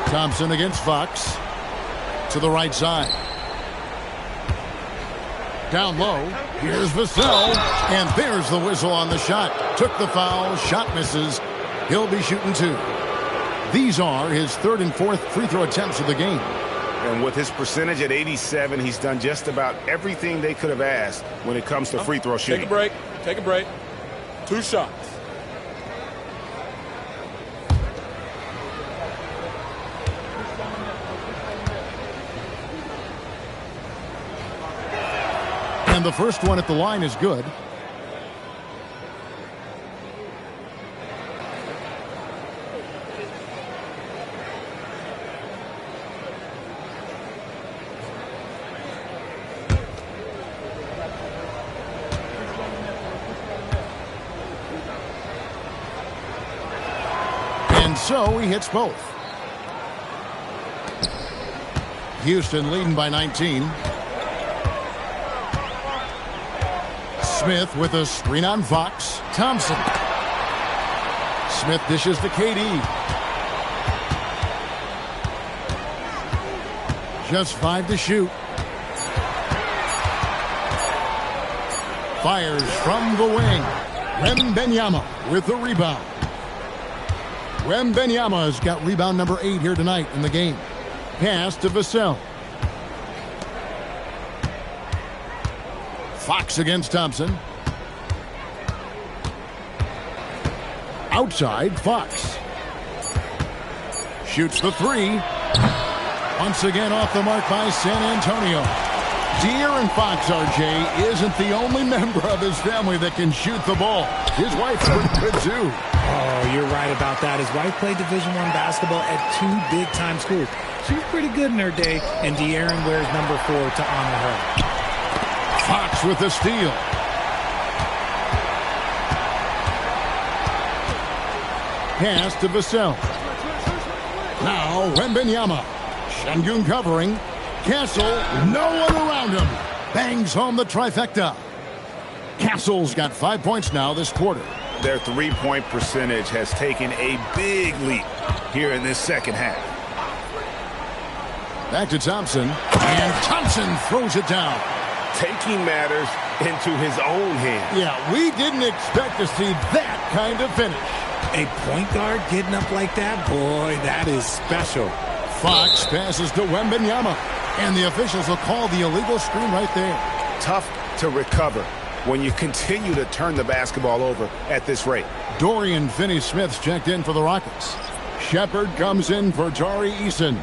Thompson against Fox. To the right side. Down low. Here's Vassell. And there's the whistle on the shot. Took the foul. Shot misses. He'll be shooting 2. These are his 3rd and 4th free throw attempts of the game. And with his percentage at 87, he's done just about everything they could have asked when it comes to free throw shooting. Take a break. Take a break. 2 shots. And the first one at the line is good. And so he hits both. Houston leading by 19. Smith with a screen on Fox. Thompson. Smith dishes to KD. Just 5 to shoot. Fires from the wing. Wembanyama with the rebound. Wembanyama has got rebound number 8 here tonight in the game. Pass to Vassell. Fox against Thompson. Outside, Fox. Shoots the 3. Once again off the mark by San Antonio. De'Aaron Fox, RJ, isn't the only member of his family that can shoot the ball. His wife's pretty good, too. Oh, you're right about that. His wife played Division I basketball at 2 big-time schools. She was pretty good in her day, and De'Aaron wears number 4 to honor her. Fox with the steal. Pass to Vassell. Now Wembanyama. Şengün covering. Castle, no one around him. Bangs home the trifecta. Castle's got 5 points now this quarter. Their three-point percentage has taken a big leap here in this second half. Back to Thompson. And Thompson throws it down. Taking matters into his own hands. Yeah, we didn't expect to see that kind of finish. A point guard getting up like that? Boy, that is special. Fox passes to Wembanyama. And the officials will call the illegal screen right there. Tough to recover when you continue to turn the basketball over at this rate. Dorian Finney-Smith's checked in for the Rockets. Shepard comes in for Tari Eason.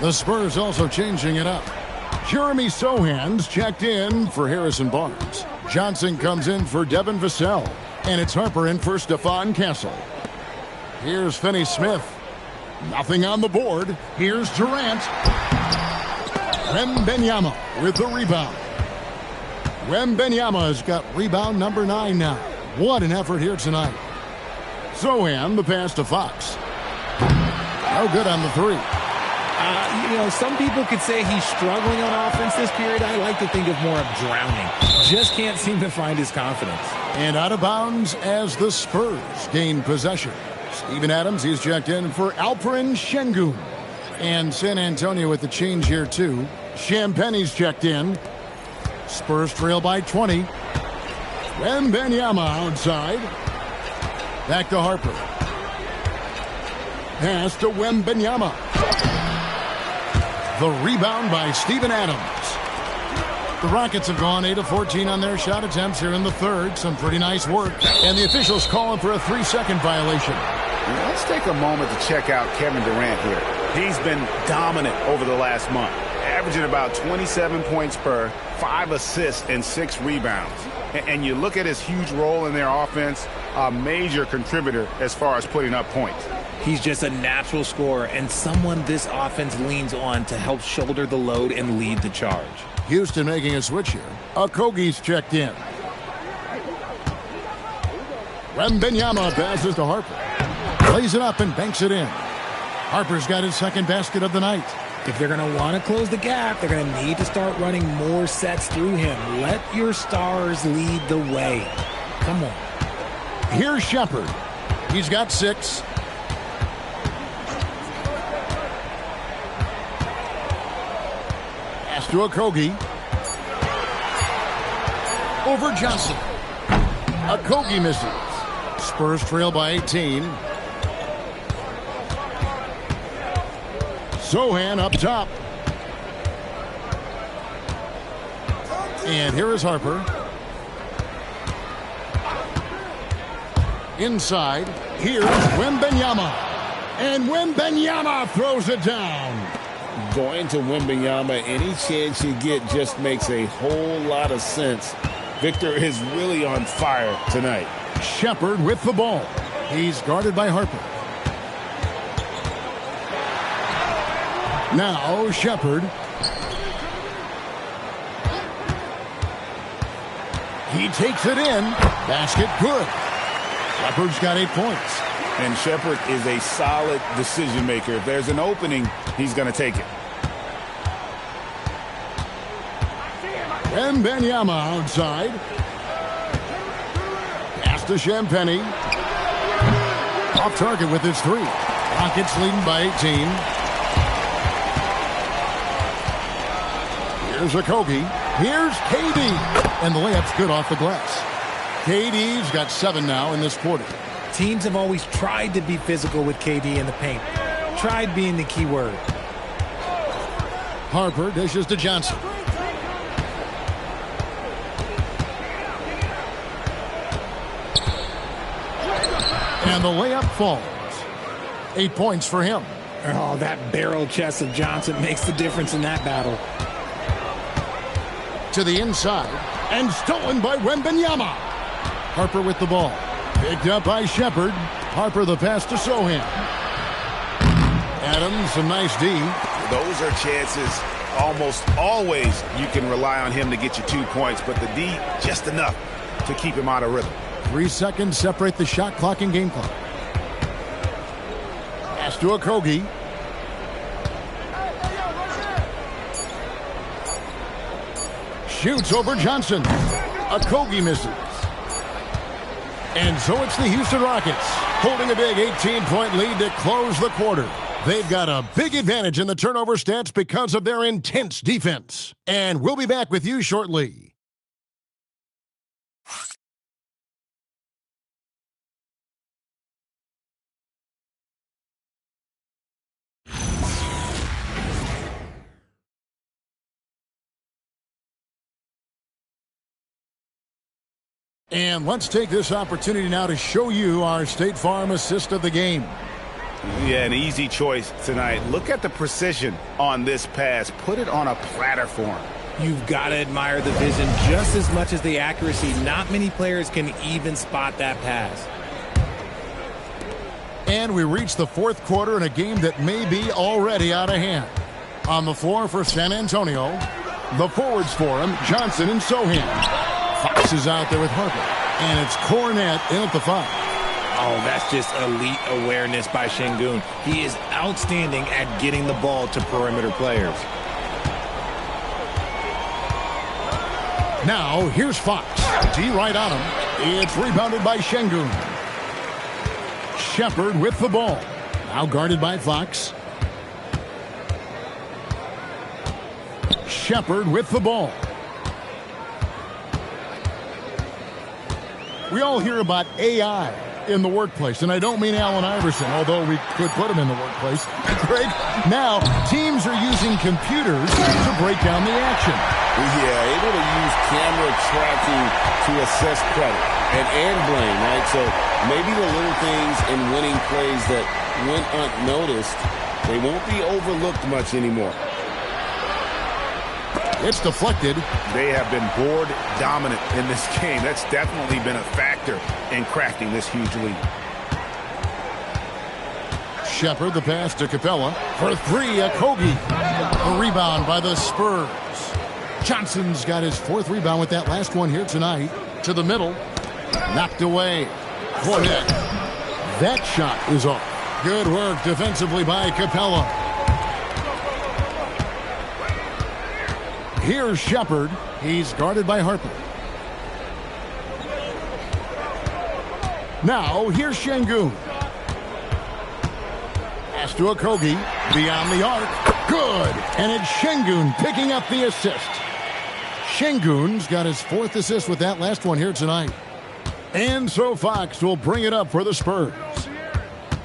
The Spurs also changing it up. Jeremy Sohan's checked in for Harrison Barnes. Johnson comes in for Devin Vassell. And it's Harper in for Stephon Castle. Here's Finney-Smith. Nothing on the board. Here's Durant. Wembanyama with the rebound. Wembanyama has got rebound number 9 now. What an effort here tonight. Sohan, the pass to Fox. No good on the 3. Some people could say he's struggling on offense this period. I like to think of more of drowning. Just can't seem to find his confidence. And out of bounds as the Spurs gain possession. Steven Adams, he's checked in for Alperen Şengün. And San Antonio with the change here, too. Champagne's checked in. Spurs trail by 20. Wembanyama outside. Back to Harper. Pass to Wembanyama. The rebound by Steven Adams. The Rockets have gone 8 of 14 on their shot attempts here in the third. Some pretty nice work. And the officials calling for a 3-second violation. Let's take a moment to check out Kevin Durant here. He's been dominant over the last month. averaging about 27 points per, 5 assists, and 6 rebounds. And you look at his huge role in their offense, a major contributor as far as putting up points. He's just a natural scorer and someone this offense leans on to help shoulder the load and lead the charge. Houston making a switch here. Okogie's checked in. Wembanyama passes to Harper. Plays it up and banks it in. Harper's got his second basket of the night. If they're going to want to close the gap, they're going to need to start running more sets through him. Let your stars lead the way. Come on. Here's Shepherd. He's got 6. Pass to Okogie. Over Johnson. Okogie misses. Spurs trail by 18. Sohan up top. And here is Harper. Inside. Here's Wembanyama. And Wembanyama throws it down. Going to Wembanyama, any chance you get just makes a whole lot of sense. Victor is really on fire tonight. Shepherd with the ball. He's guarded by Harper. Now Shepherd. He takes it in. Basket good. Shepherd's got 8 points. And Shepherd is a solid decision maker. If there's an opening, he's going to take it. Wembanyama outside. Pass to Champagnie. Off target with his 3. Rockets leading by 18. Here's Okogie. Here's KD. And the layup's good off the glass. KD's got 7 now in this quarter. Teams have always tried to be physical with KD in the paint. Tried being the key word. Harper dishes to Johnson. And the layup falls. 8 points for him. Oh, that barrel chest of Johnson makes the difference in that battle. To the inside. And stolen by Wembanyama. Harper with the ball. Picked up by Shepherd. Harper the pass to Sohan. Adams, some nice D. Those are chances almost always you can rely on him to get you 2 points, but the D just enough to keep him out of rhythm. 3 seconds separate the shot clock and game clock. Pass to Okogie. Shoots over Johnson. Okogie misses. And so it's the Houston Rockets holding a big 18-point lead to close the quarter. They've got a big advantage in the turnover stats because of their intense defense. And we'll be back with you shortly. And let's take this opportunity now to show you our State Farm assist of the game. Yeah, an easy choice tonight. Look at the precision on this pass. Put it on a platter for him. You've got to admire the vision just as much as the accuracy. Not many players can even spot that pass. And we reach the 4th quarter in a game that may be already out of hand. On the floor for San Antonio, the forwards for him, Johnson and Sohan. Fox is out there with Harper. And it's Cornette in at the 5. Oh, that's just elite awareness by Şengün. He is outstanding at getting the ball to perimeter players. Now, here's Fox. D right on him. It's rebounded by Şengün. Shepherd with the ball. Now guarded by Fox. Shepherd with the ball. We all hear about AI in the workplace, and I don't mean Allen Iverson, although we could put him in the workplace. Greg, now teams are using computers to break down the action. Yeah, able to use camera tracking to assess credit and blame, right? So maybe the little things in winning plays that went unnoticed, they won't be overlooked much anymore. It's deflected. They have been board dominant in this game. That's definitely been a factor in crafting this huge lead. Shepard, the pass to Capella. For three, a Kogi. A rebound by the Spurs. Johnson's got his fourth rebound with that last one here tonight. To the middle. Knocked away. Forehead. That shot is off. Good work defensively by Capella. Here's Shepard. He's guarded by Harper. Now, here's Şengün. Pass to Okogie. Beyond the arc. Good. And it's Şengün picking up the assist. Şengün's got his fourth assist with that last one here tonight. And so Fox will bring it up for the Spurs.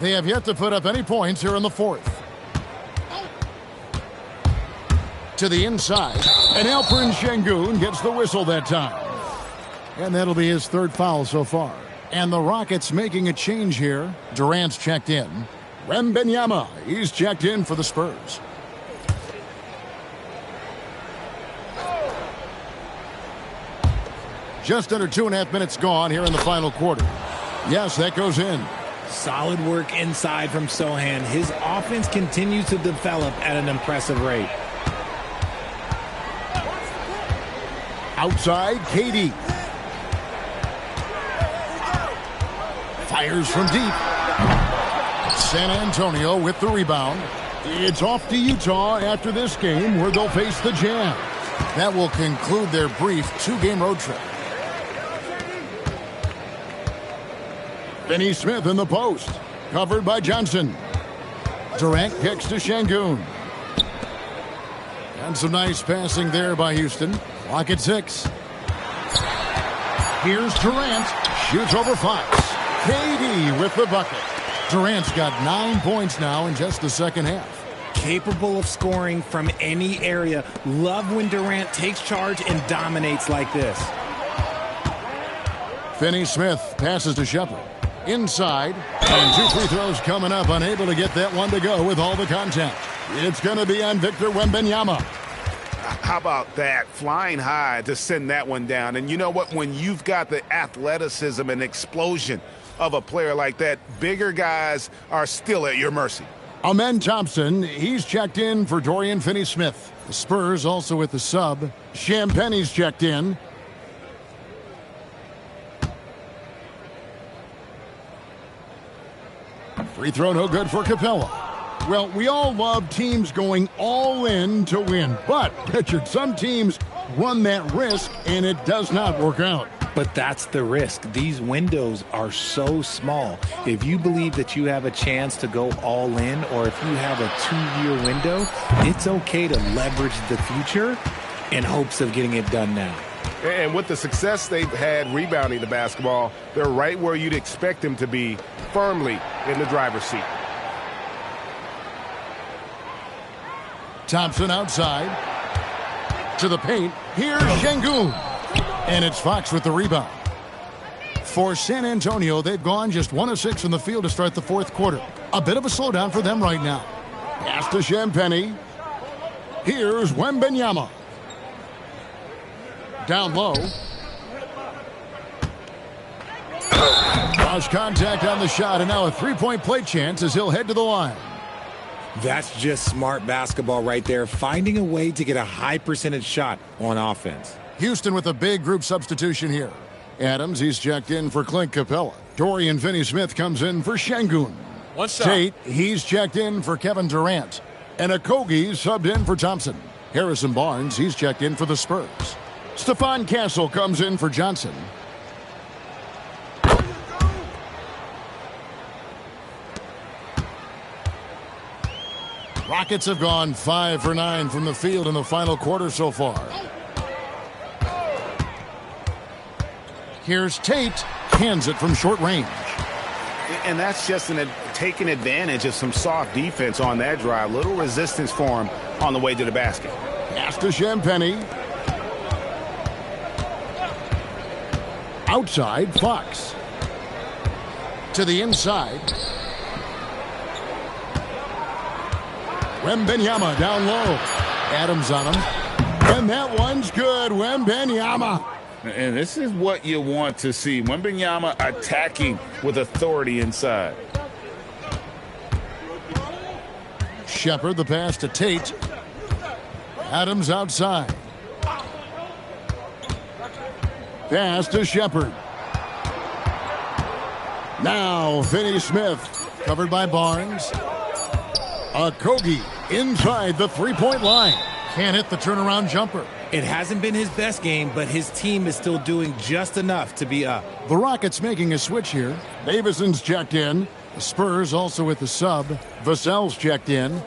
They have yet to put up any points here in the fourth. To the inside. And Alperen Şengün gets the whistle that time. And that'll be his third foul so far. And the Rockets making a change here. Durant's checked in. Wembanyama, he's checked in for the Spurs. Just under 2.5 minutes gone here in the final quarter. Yes, that goes in. Solid work inside from Sochan. His offense continues to develop at an impressive rate. Outside, KD. Fires from deep. San Antonio with the rebound. It's off to Utah after this game where they'll face the Jazz. That will conclude their brief two-game road trip. Finney Smith in the post. Covered by Johnson. Durant kicks to Şengün. And some nice passing there by Houston. Clock at 6. Here's Durant. Shoots over Fox. KD with the bucket. Durant's got 9 points now in just the second half. Capable of scoring from any area. Love when Durant takes charge and dominates like this. Finney Smith passes to Shepard. Inside. And 2 free throws coming up. Unable to get that one to go with all the contact. It's going to be on Victor Wembanyama. How about that? Flying high to send that one down. And you know what? When you've got the athleticism and explosion of a player like that, bigger guys are still at your mercy. Amen Thompson, he's checked in for Dorian Finney-Smith. The Spurs also with the sub. Champagne's checked in. Free throw no good for Capella. Well, we all love teams going all in to win. But, Richard, some teams run that risk, and it does not work out. But that's the risk. These windows are so small. If you believe that you have a chance to go all in, or if you have a 2-year window, it's okay to leverage the future in hopes of getting it done now. And with the success they've had rebounding the basketball, they're right where you'd expect them to be, firmly in the driver's seat. Thompson outside. To the paint. Here's Şengün. And it's Fox with the rebound. For San Antonio, they've gone just 1 of 6 from the field to start the fourth quarter. A bit of a slowdown for them right now. Pass to Champagnie. Here's Wembanyama. Down low. Lost contact on the shot, and now a three-point play chance as he'll head to the line. That's just smart basketball right there, finding a way to get a high percentage shot on offense. Houston with a big group substitution here. Adams, he's checked in for Clint Capella. Dorian Finney-Smith comes in for Şengün. One shot. Tate, he's checked in for Kevin Durant. And Okogie's subbed in for Thompson. Harrison Barnes, he's checked in for the Spurs. Stephon Castle comes in for Johnson. Rockets have gone 5 for 9 from the field in the final quarter so far. Here's Tate, hands it from short range. And that's just taking advantage of some soft defense on that drive. Little resistance for him on the way to the basket. Pass to Champagnie. Outside, Fox. To the inside. Wembanyama down low. Adams on him. And that one's good. Wembanyama. And this is what you want to see. Wembanyama attacking with authority inside. Shepard, the pass to Tate. Adams outside. Pass to Shepard. Now Finney-Smith, covered by Barnes. Okogie inside the three-point line. Can't hit the turnaround jumper. It hasn't been his best game, but his team is still doing just enough to be up. The Rockets making a switch here. Davison's checked in. The Spurs also with the sub. Vassell's checked in.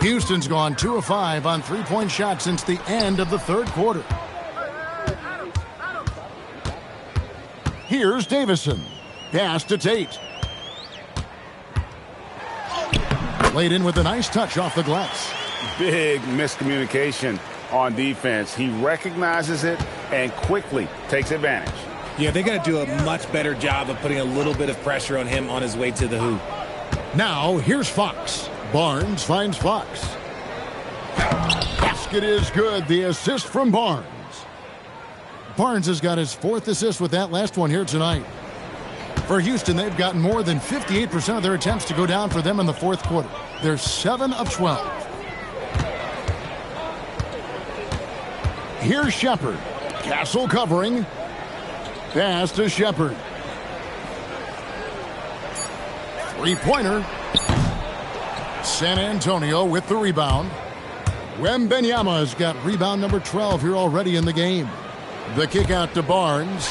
Houston's gone 2 of 5 on three-point shots since the end of the third quarter. Here's Davison. Pass to Tate. Laid in with a nice touch off the glass. Big miscommunication on defense. He recognizes it and quickly takes advantage. Yeah, they got to do a much better job of putting a little bit of pressure on him on his way to the hoop. Now, here's Fox. Barnes finds Fox. Basket is good. The assist from Barnes. Barnes has got his 4th assist with that last one here tonight. For Houston, they've gotten more than 58% of their attempts to go down for them in the fourth quarter. They're 7 of 12. Here's Shepard. Castle covering. Pass to Shepard. Three-pointer. San Antonio with the rebound. Wembanyama's got rebound number 12 here already in the game. The kick out to Barnes.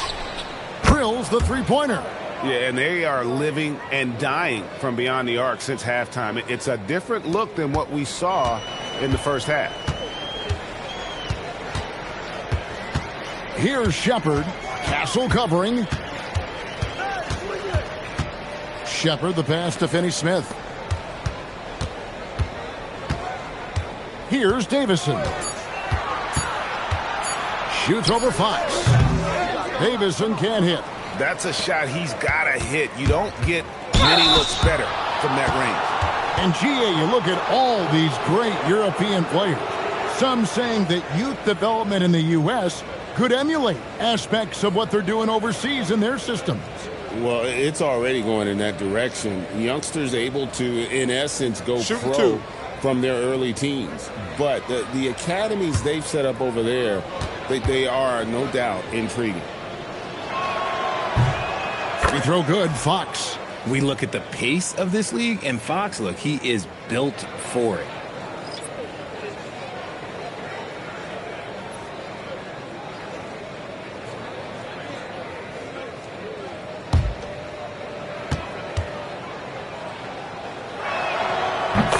Drills the three-pointer. Yeah, and they are living and dying from beyond the arc since halftime. It's a different look than what we saw in the first half. Here's Shepard. Castle covering. Shepard, the pass to Finney-Smith. Here's Davison. Shoots over Fox. Davison can't hit. That's a shot he's got to hit. You don't get many looks better from that range. And GA, you look at all these great European players. Some saying that youth development in the U.S. could emulate aspects of what they're doing overseas in their systems. Well, it's already going in that direction. Youngsters able to, in essence, go pro from their early teens. But the academies they've set up over there, they are, no doubt, intriguing. Free throw good, Fox. We look at the pace of this league, and Fox, look, he is built for it.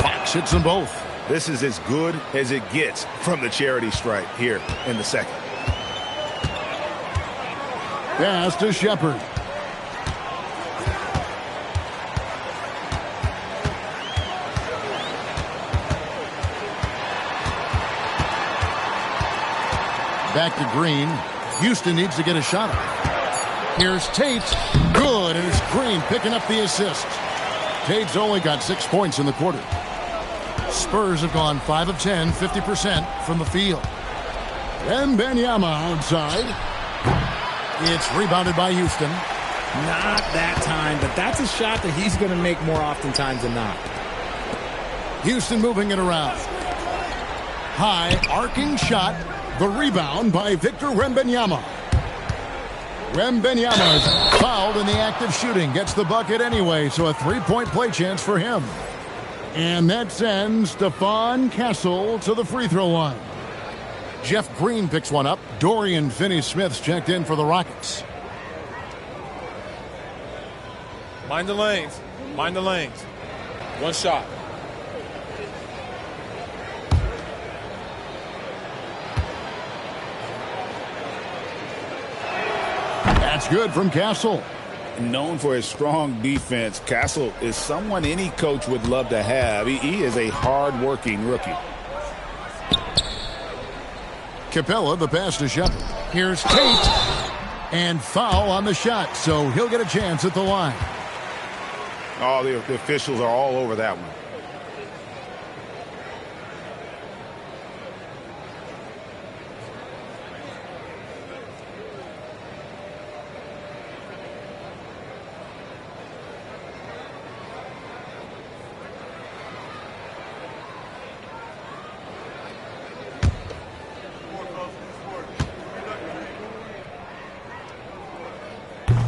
Fox hits them both. This is as good as it gets from the charity stripe here in the second. Pass to Shepard. Back to Green. Houston needs to get a shot off. Here's Tate. Good, and it's Green picking up the assist. Tate's only got 6 points in the quarter. Spurs have gone 5 of 10, 50% from the field. Wembanyama outside. It's rebounded by Houston. Not that time, but that's a shot that he's going to make more oftentimes than not. Houston moving it around. High, arcing shot. The rebound by Victor Wembanyama. Wembanyama's fouled in the act of shooting. Gets the bucket anyway, so a three-point play chance for him. And that sends Stephon Castle to the free throw line. Jeff Green picks one up. Dorian Finney-Smith's checked in for the Rockets. Mind the lanes. Mind the lanes. One shot. That's good from Castle. Known for his strong defense, Castle is someone any coach would love to have. He is a hard-working rookie. Capella, the pass to Shepard. Here's Tate. And foul on the shot, so he'll get a chance at the line. Oh, the officials are all over that one.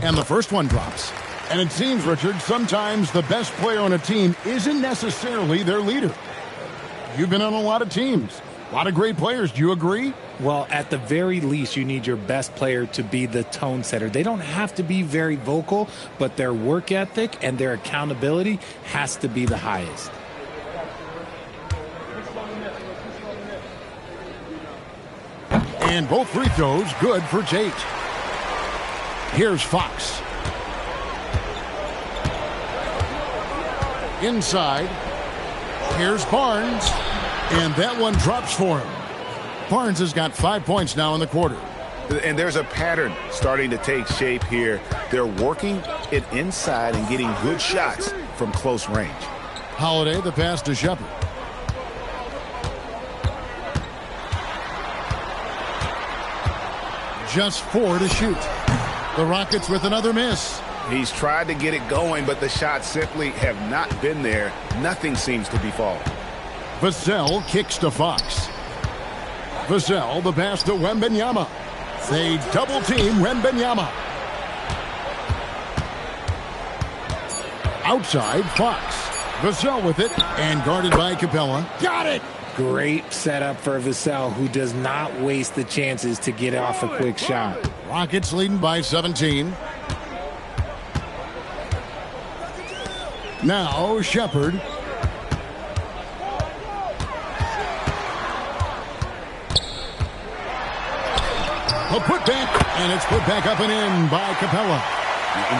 And the first one drops. And it seems, Richard, sometimes the best player on a team isn't necessarily their leader. You've been on a lot of teams. A lot of great players. Do you agree? Well, at the very least, you need your best player to be the tone setter. They don't have to be very vocal, but their work ethic and their accountability has to be the highest. And both free throws good for Tate. Here's Fox. Inside. Here's Barnes. And that one drops for him. Barnes has got 5 points now in the quarter. And there's a pattern starting to take shape here. They're working it inside and getting good shots from close range. Holiday, the pass to Shepard. Just 4 to shoot. The Rockets with another miss. He's tried to get it going, but the shots simply have not been there. Nothing seems to be falling. Vassell kicks to Fox. Vassell, the pass to Wembanyama. They double-team Wembanyama. Outside, Fox. Vassell with it, and guarded by Capella. Got it! Great setup for Vassell, who does not waste the chances to get off a quick shot. Rockets leading by 17. Now, Shepard. A putback, and it's put back up and in by Capella.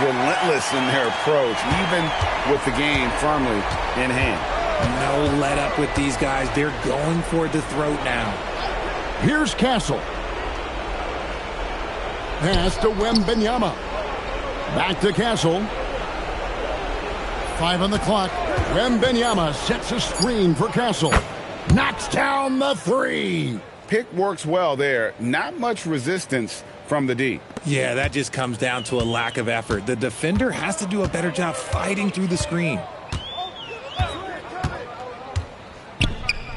Relentless in their approach, even with the game firmly in hand. No let up with these guys. They're going for the throat now. Here's Castle. Pass to Wembanyama. Back to Castle. 5 on the clock. Wembanyama sets a screen for Castle. Knocks down the 3. Pick works well there. Not much resistance from the D. Yeah, that just comes down to a lack of effort. The defender has to do a better job fighting through the screen.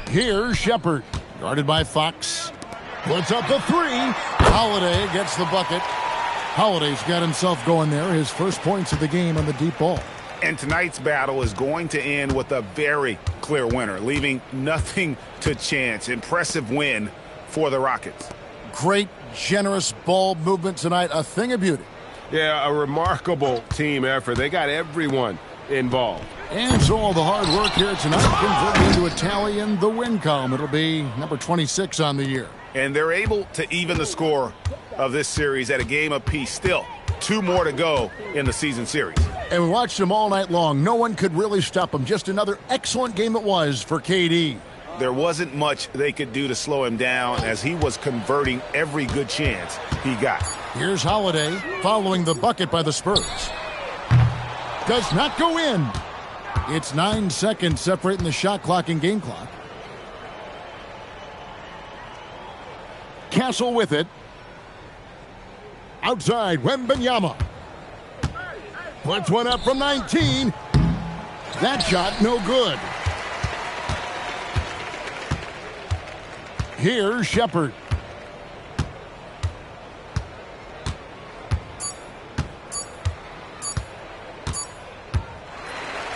Here's Shepard, guarded by Fox. Puts up the 3. Holiday gets the bucket. Holiday's got himself going there. His first points of the game on the deep ball. And tonight's battle is going to end with a very clear winner, leaving nothing to chance. Impressive win for the Rockets. Great, generous ball movement tonight. A thing of beauty. Yeah, a remarkable team effort. They got everyone involved. And so all the hard work here tonight converted into a tally in the win column. It'll be number 26 on the year. And they're able to even the score of this series at a game apiece. Still, 2 more to go in the season series. And we watched them all night long. No one could really stop them. Just another excellent game it was for KD. There wasn't much they could do to slow him down as he was converting every good chance he got. Here's Holiday following the bucket by the Spurs. Does not go in. It's 9 seconds separating the shot clock and game clock. Castle with it. Outside, Wembanyama. Puts one up from 19. That shot no good. Here's Shepard.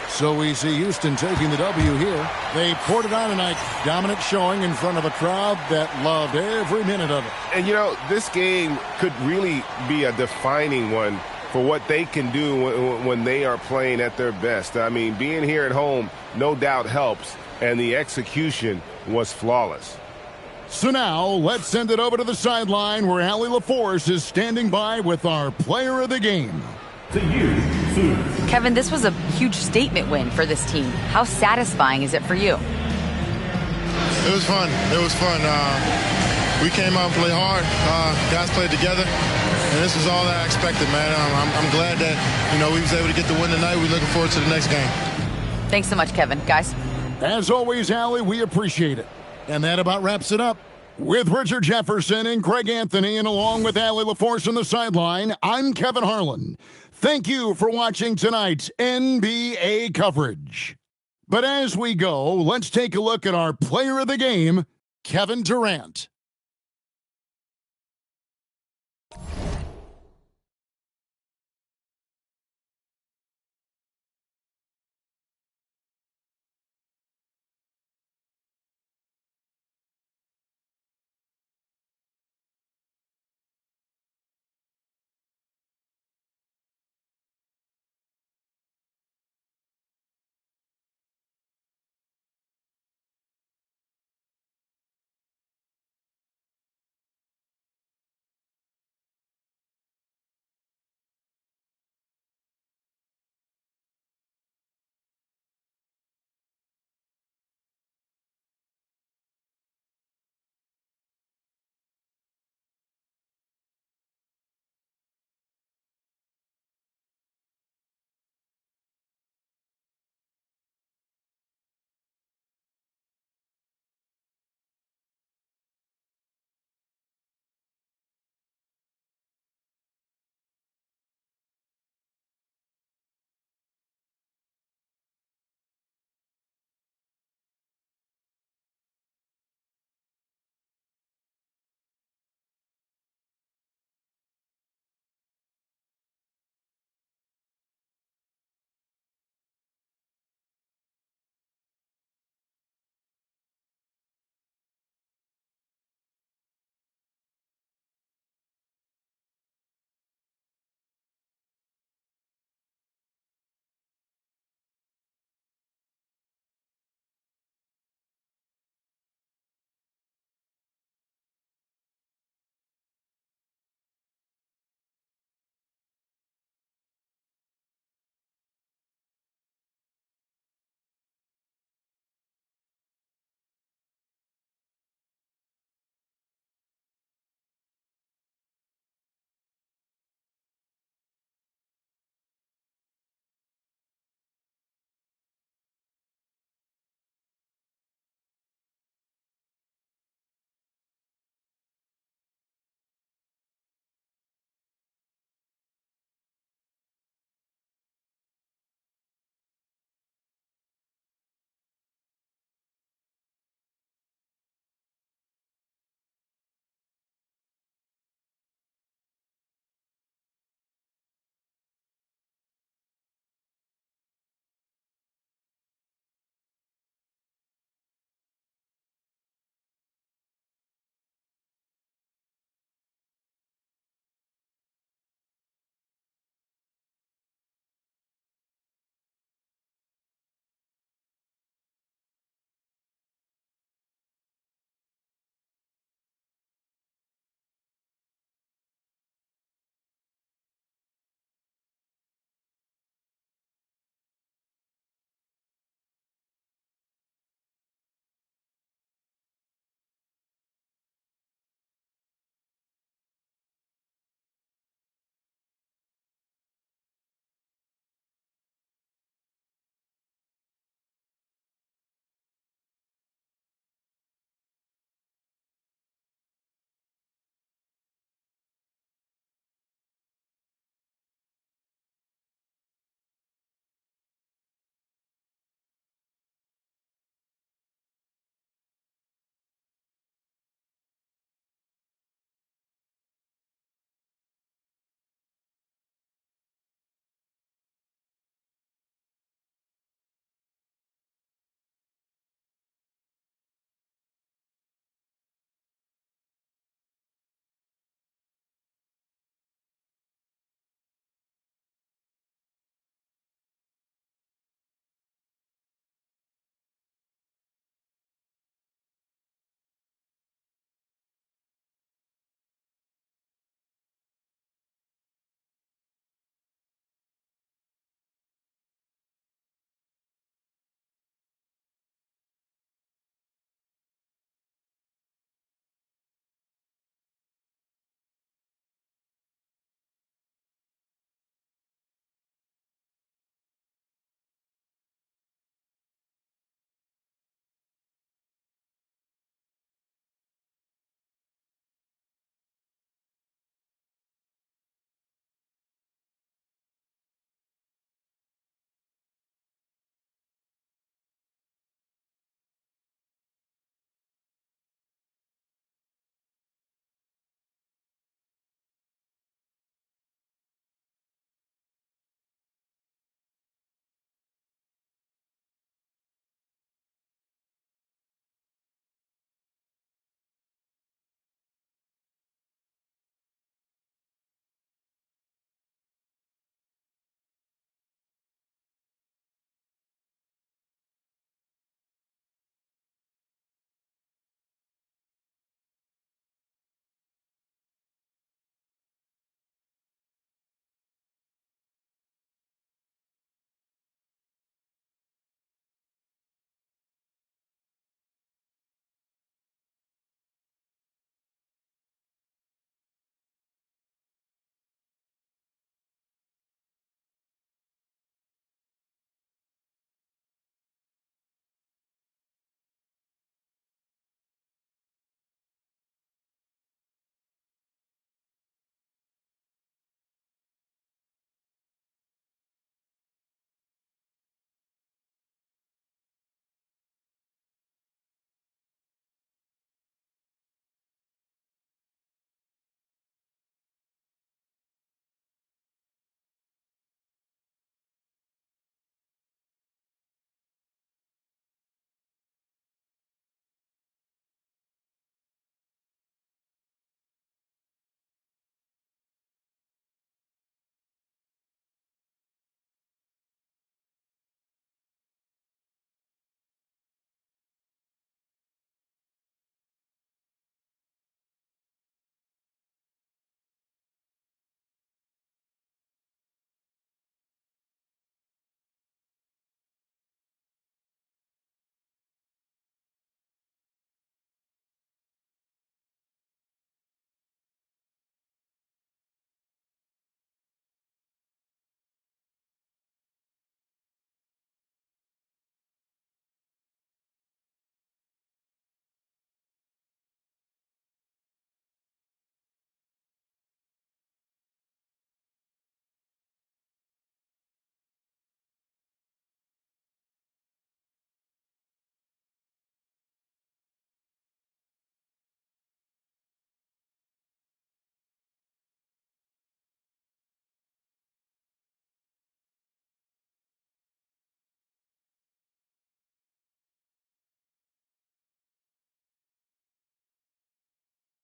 So we see Houston taking the W here. They poured it on tonight. Dominant showing in front of a crowd that loved every minute of it. And, you know, this game could really be a defining one for what they can do when they are playing at their best. I mean, being here at home no doubt helps, and the execution was flawless. So now, let's send it over to the sideline where Allie LaForce is standing by with our player of the game. Kevin, this was a huge statement win for this team. How satisfying is it for you? It was fun. It was fun. We came out and played hard. Guys played together. And this is all that I expected, man. I'm glad that, we was able to get the win tonight. We're looking forward to the next game. Thanks so much, Kevin. Guys. As always, Allie, we appreciate it. And that about wraps it up. With Richard Jefferson and Greg Anthony, and along with Allie LaForce on the sideline, I'm Kevin Harlan. Thank you for watching tonight's NBA coverage. But as we go, let's take a look at our player of the game, Kevin Durant.